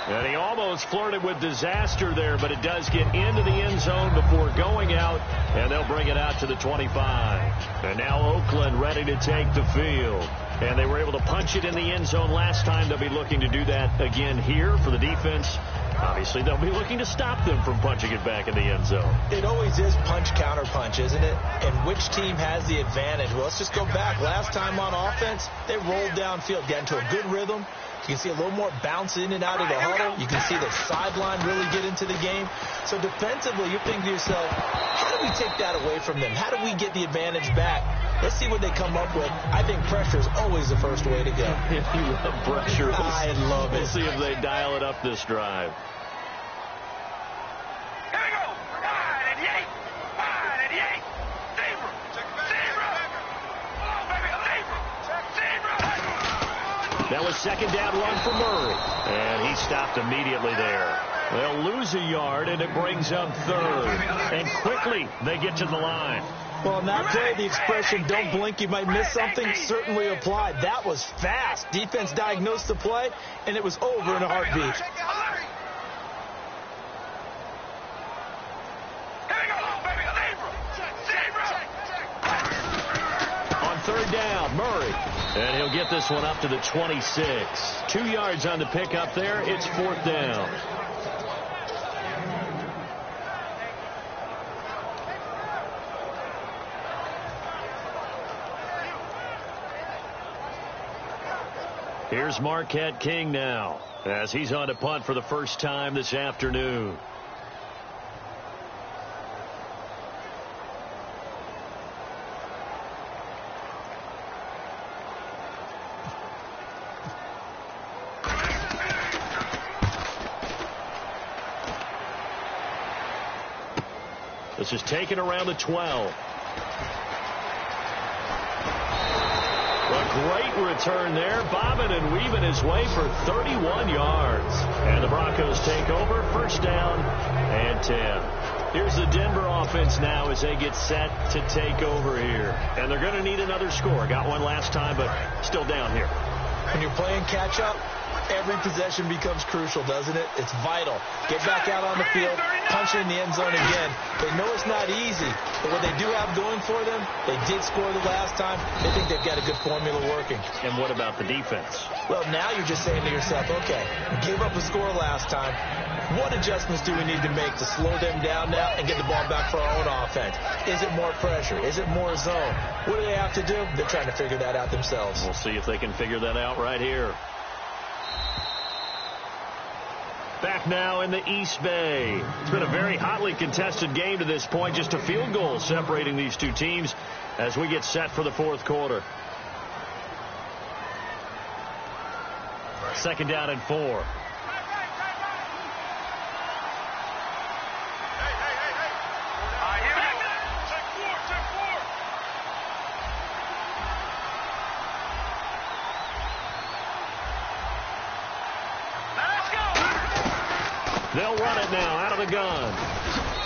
And he almost flirted with disaster there, but it does get into the end zone before going out, and they'll bring it out to the 25. And now Oakland ready to take the field. And they were able to punch it in the end zone last time. They'll be looking to do that again here for the defense. Obviously, they'll be looking to stop them from punching it back in the end zone. It always is punch-counter-punch, isn't it? And which team has the advantage? Well, let's just go back. Last time on offense, they rolled downfield, got into a good rhythm. You can see a little more bounce in and out of the huddle. You can see the sideline really get into the game. So defensively, you're thinking to yourself, how do we take that away from them? How do we get the advantage back? Let's see what they come up with. I think pressure is always the first way to go. You love pressure. I love it. We'll see if they dial it up this drive. Here we go. Wide and yank. Wide and yank. Zebra. Zebra. Oh, baby. Zebra. Zebra. That was second down run for Murray. And he stopped immediately there. They'll lose a yard, and it brings up third. And quickly, they get to the line. Well, in that play, the expression, don't blink, you might miss something, certainly applied. That was fast. Defense diagnosed the play, and it was over in a heartbeat. On third down, Murray. And he'll get this one up to the 26. 2 yards on the pickup there. It's fourth down. Here's Marquette King now, as he's on to punt for the first time this afternoon. This is taken around the 12. A great return there, bobbing and weaving his way for 31 yards. And the Broncos take over, first down and 10. Here's the Denver offense now as they get set to take over here. And they're going to need another score. Got one last time, but still down here. When you're playing catch-up, every possession becomes crucial, doesn't it? It's vital. Get back out on the field, punch it in the end zone again. They know it's not easy, but what they do have going for them, they did score the last time. They think they've got a good formula working. And what about the defense? Well, now you're just saying to yourself, okay, give up a score last time. What adjustments do we need to make to slow them down now and get the ball back for our own offense? Is it more pressure? Is it more zone? What do they have to do? They're trying to figure that out themselves. We'll see if they can figure that out right here. Back now in the East Bay. It's been a very hotly contested game to this point. Just a field goal separating these two teams as we get set for the fourth quarter. Second down and 4. They'll run it now out of the gun.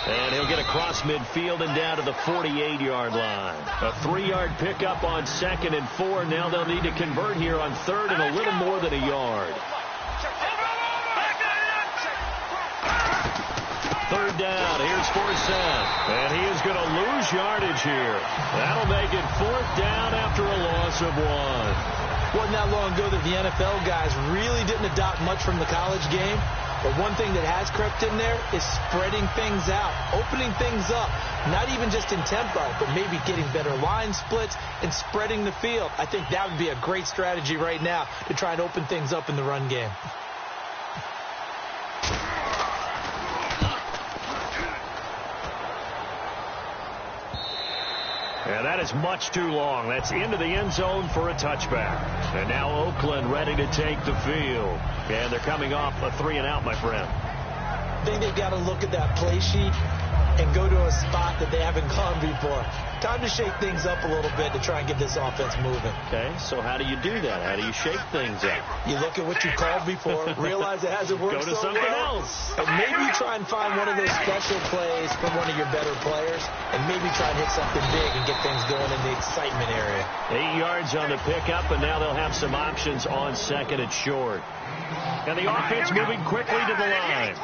And he'll get across midfield and down to the 48-yard line. A 3-yard pickup on second and 4. Now they'll need to convert here on third and a little more than a yard. Third down. Here's Forsett. And he is going to lose yardage here. That'll make it fourth down after a loss of 1. Wasn't that long ago that the NFL guys really didn't adopt much from the college game. But one thing that has crept in there is spreading things out, opening things up, not even just in tempo, but maybe getting better line splits and spreading the field. I think that would be a great strategy right now to try and open things up in the run game. And that is much too long. That's into the end zone for a touchback. And now Oakland ready to take the field. And they're coming off a 3-and-out, my friend. I think they've got to look at that play sheet and go to a spot that they haven't gone before. Time to shake things up a little bit to try and get this offense moving. Okay, so how do you do that? How do you shake things up? You look at what you called before, realize it hasn't worked so well. Go to something else. And maybe try and find one of those special plays from one of your better players, and maybe try and hit something big and get things going in the excitement area. 8 yards on the pickup, and now they'll have some options on second and short. And the offense moving quickly to the line.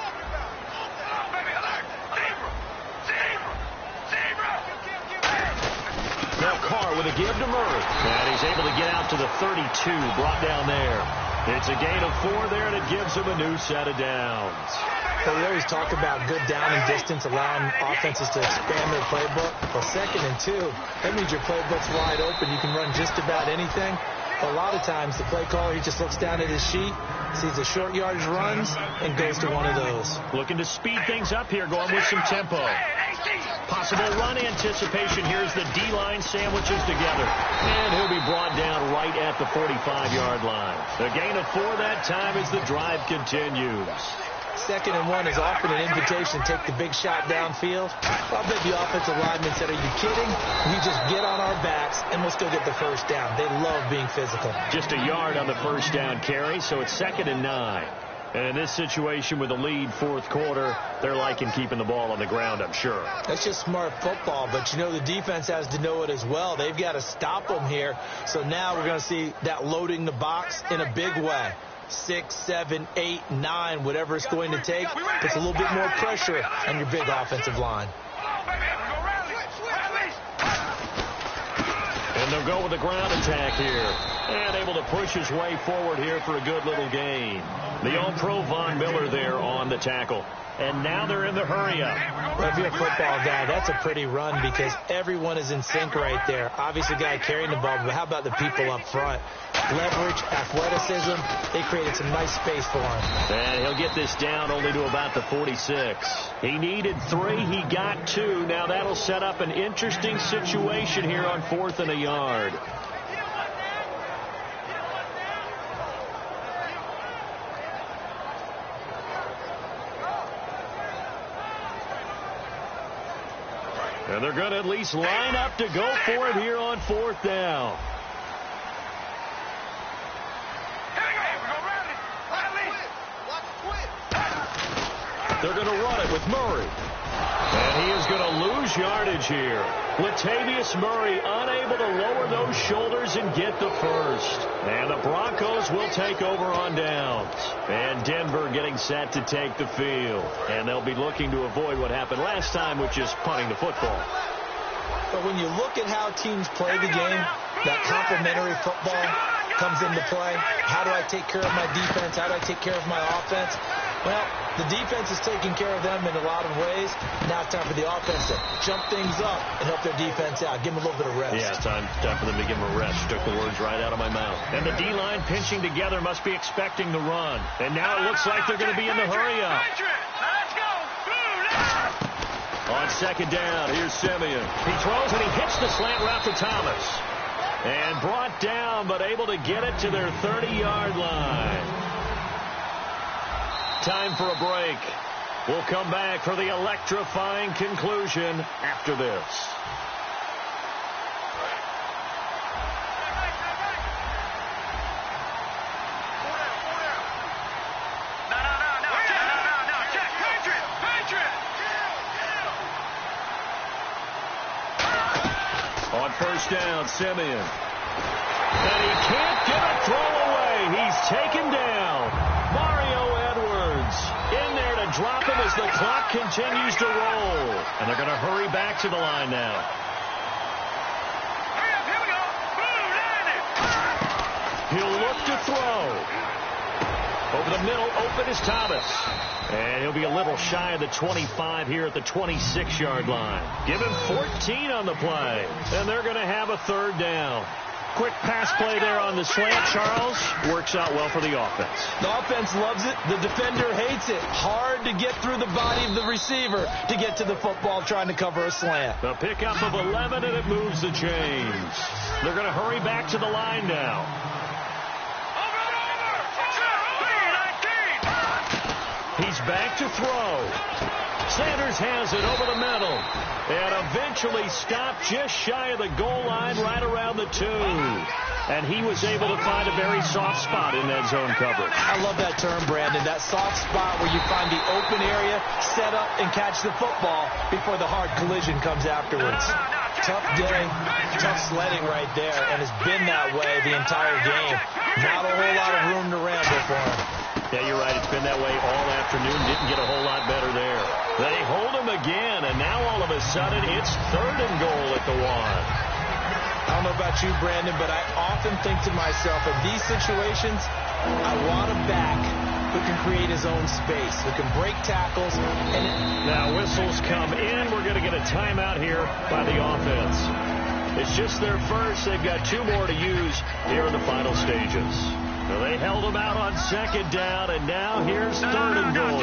Now Carr with a give to Murray. And he's able to get out to the 32, brought down there. It's a gain of 4 there, and it gives him a new set of downs. But we always talk about good down and distance, allowing offenses to expand their playbook. Well, 2nd and 2, that means your playbook's wide open. You can run just about anything. But a lot of times, the play caller, he just looks down at his sheet, sees the short yardage runs, and goes to one of those. Looking to speed things up here, going with some tempo. Possible run anticipation. Here's the D-line sandwiches together. And he'll be brought down right at the 45-yard line. The gain of 4 that time as the drive continues. 2nd and 1 is often an invitation to take the big shot downfield. I'll bet the offensive lineman said, are you kidding? We just get on our backs and let's go get the first down. They love being physical. Just a yard on the first down carry, so it's 2nd and 9. And in this situation with a lead 4th quarter, they're liking keeping the ball on the ground, I'm sure. That's just smart football, but you know the defense has to know it as well. They've got to stop them here. So now we're going to see that loading the box in a big way. 6, 7, 8, 9, whatever it's going to take, puts a little bit more pressure on your big offensive line. And they'll go with the ground attack here. And able to push his way forward here for a good little gain. The All-Pro Von Miller there on the tackle. And now they're in the hurry-up. Well, if you're a football guy, that's a pretty run because everyone is in sync right there. Obviously, the guy carrying the ball, but how about the people up front? Leverage, athleticism, they created some nice space for him. And he'll get this down only to about the 46. He needed 3, he got 2. Now that'll set up an interesting situation here on 4th and a yard. And they're going to at least line up to go for it here on 4th down. They're going to run it with Murray. And he is going to lose yardage here. Latavius Murray unable to lower those shoulders and get the first. And the Broncos will take over on downs. And Denver getting set to take the field. And they'll be looking to avoid what happened last time, which is punting the football. But when you look at how teams play the game, that complementary football comes into play. How do I take care of my defense? How do I take care of my offense? Well, the defense is taking care of them in a lot of ways. Now it's time for the offense to jump things up and help their defense out. Give them a little bit of rest. Yeah, time for them to give them a rest. Took the words right out of my mouth. And the D-line pinching together must be expecting the run. And now it looks like they're going to be in the hurry-up. On 2nd down, here's Simeon. He throws and he hits the slant route to Thomas. And brought down, but able to get it to their 30-yard line. Time for a break. We'll come back for the electrifying conclusion after this. On 1st down, Simeon. And he can't get a throw away. He's taken down. Mario Edwards in there to drop him as the clock continues to roll. And they're going to hurry back to the line now. He'll look to throw. Over the middle, open is Thomas. And he'll be a little shy of the 25 here at the 26-yard line. Give him 14 on the play. And they're going to have a third down. Quick pass play there on the slant, Charles. Works out well for the offense. The offense loves it. The defender hates it. Hard to get through the body of the receiver to get to the football trying to cover a slant. The pickup of 11, and it moves the chains. They're going to hurry back to the line now. He's back to throw. Sanders has it over the middle. And eventually stopped just shy of the goal line right around the 2. And he was able to find a very soft spot in that zone coverage. I love that term, Brandon. That soft spot where you find the open area, set up, and catch the football before the hard collision comes afterwards. Tough day, tough sledding right there, and it's been that way the entire game. Not a whole lot of room to ramble for him. Yeah, you're right. It's been that way all afternoon. Didn't get a whole lot better there. They hold him again, and now all of a sudden it's 3rd and goal at the 1. I don't know about you, Brandon, but I often think to myself, in these situations, I want a back who can create his own space, who can break tackles. Now whistles come in. We're going to get a timeout here by the offense. It's just their first. They've got 2 more to use here in the final stages. Well, they held him out on 2nd down, and now here's 3rd and goal.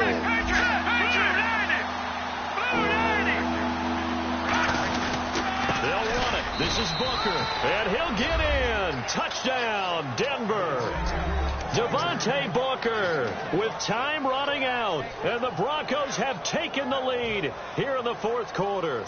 They'll run it. This is Booker, and he'll get in. Touchdown, Denver. Devontae Booker with time running out, and the Broncos have taken the lead here in the 4th quarter.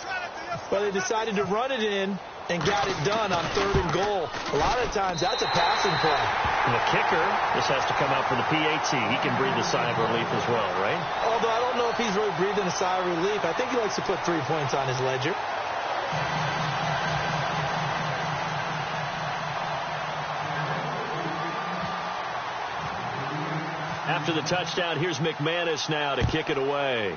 Well, they decided to run it in and got it done on 3rd and goal. A lot of times that's a passing play. And the kicker, this has to come out for the PAT. He can breathe a sigh of relief as well, right? Although I don't know if he's really breathing a sigh of relief. I think he likes to put 3 points on his ledger. After the touchdown, here's McManus now to kick it away.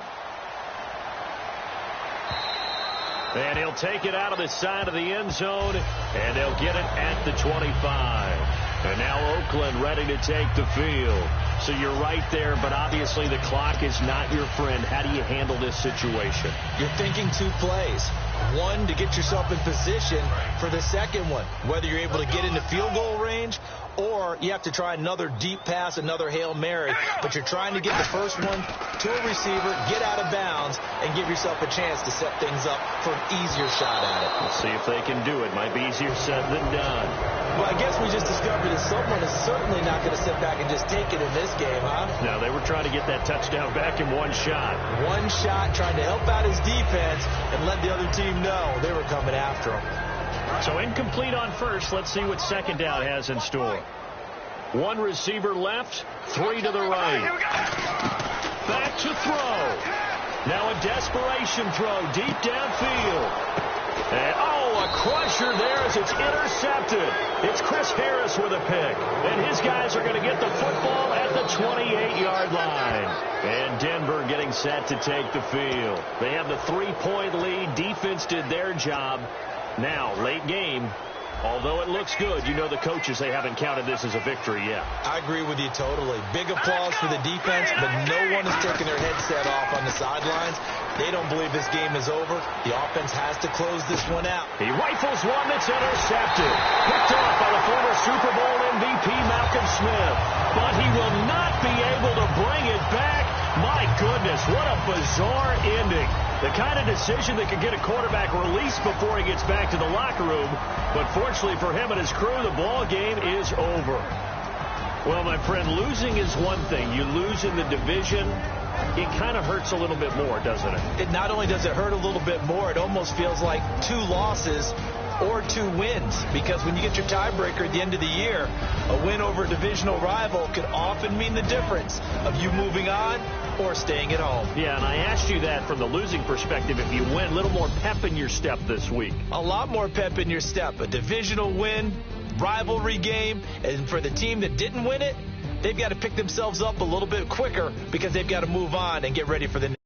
And he'll take it out of the side of the end zone, and they'll get it at the 25. And now Oakland ready to take the field. So you're right there, but obviously the clock is not your friend. How do you handle this situation? You're thinking 2 plays. One, to get yourself in position for the second one, whether you're able to get into field goal range or you have to try another deep pass, another Hail Mary. But you're trying to get the first one to a receiver, get out of bounds, and give yourself a chance to set things up for an easier shot at it. Let's see if they can do it. Might be easier said than done. Well, I guess we just discovered that someone is certainly not going to sit back and just take it in this game, huh? No, they were trying to get that touchdown back in one shot. One shot, trying to help out his defense and let the other team know they were coming after him. So incomplete on first. Let's see what 2nd down has in store. 1 receiver left, 3 to the right. Back to throw. Now a desperation throw deep downfield. And, a crusher there as it's intercepted. It's Chris Harris with a pick. And his guys are going to get the football at the 28-yard line. And Denver getting set to take the field. They have the 3-point lead. Defense did their job. Now, late game. Although it looks good, you know the coaches, they haven't counted this as a victory yet. I agree with you totally. Big applause for the defense, but no one is taking their headset off on the sidelines. They don't believe this game is over. The offense has to close this one out. He rifles one that's intercepted. Picked off by the former Super Bowl MVP Malcolm Smith. But he will not be able to bring it back. My goodness, what a bizarre ending. The kind of decision that could get a quarterback released before he gets back to the locker room. But fortunately for him and his crew, the ball game is over. Well, my friend, losing is one thing. You lose in the division, it kind of hurts a little bit more, doesn't it? It not only does it hurt a little bit more, it almost feels like 2 losses or 2 wins. Because when you get your tiebreaker at the end of the year, a win over a divisional rival could often mean the difference of you moving on or staying at home. Yeah, and I asked you that from the losing perspective. If you win, a little more pep in your step this week. A lot more pep in your step. A divisional win, rivalry game, and for the team that didn't win it, they've got to pick themselves up a little bit quicker because they've got to move on and get ready for the next.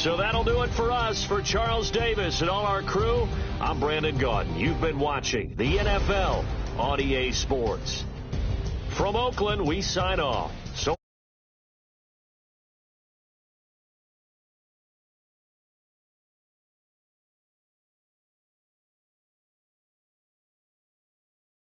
So that'll do it for us. For Charles Davis and all our crew, I'm Brandon Gaudin. You've been watching the NFL on EA Sports. From Oakland, we sign off.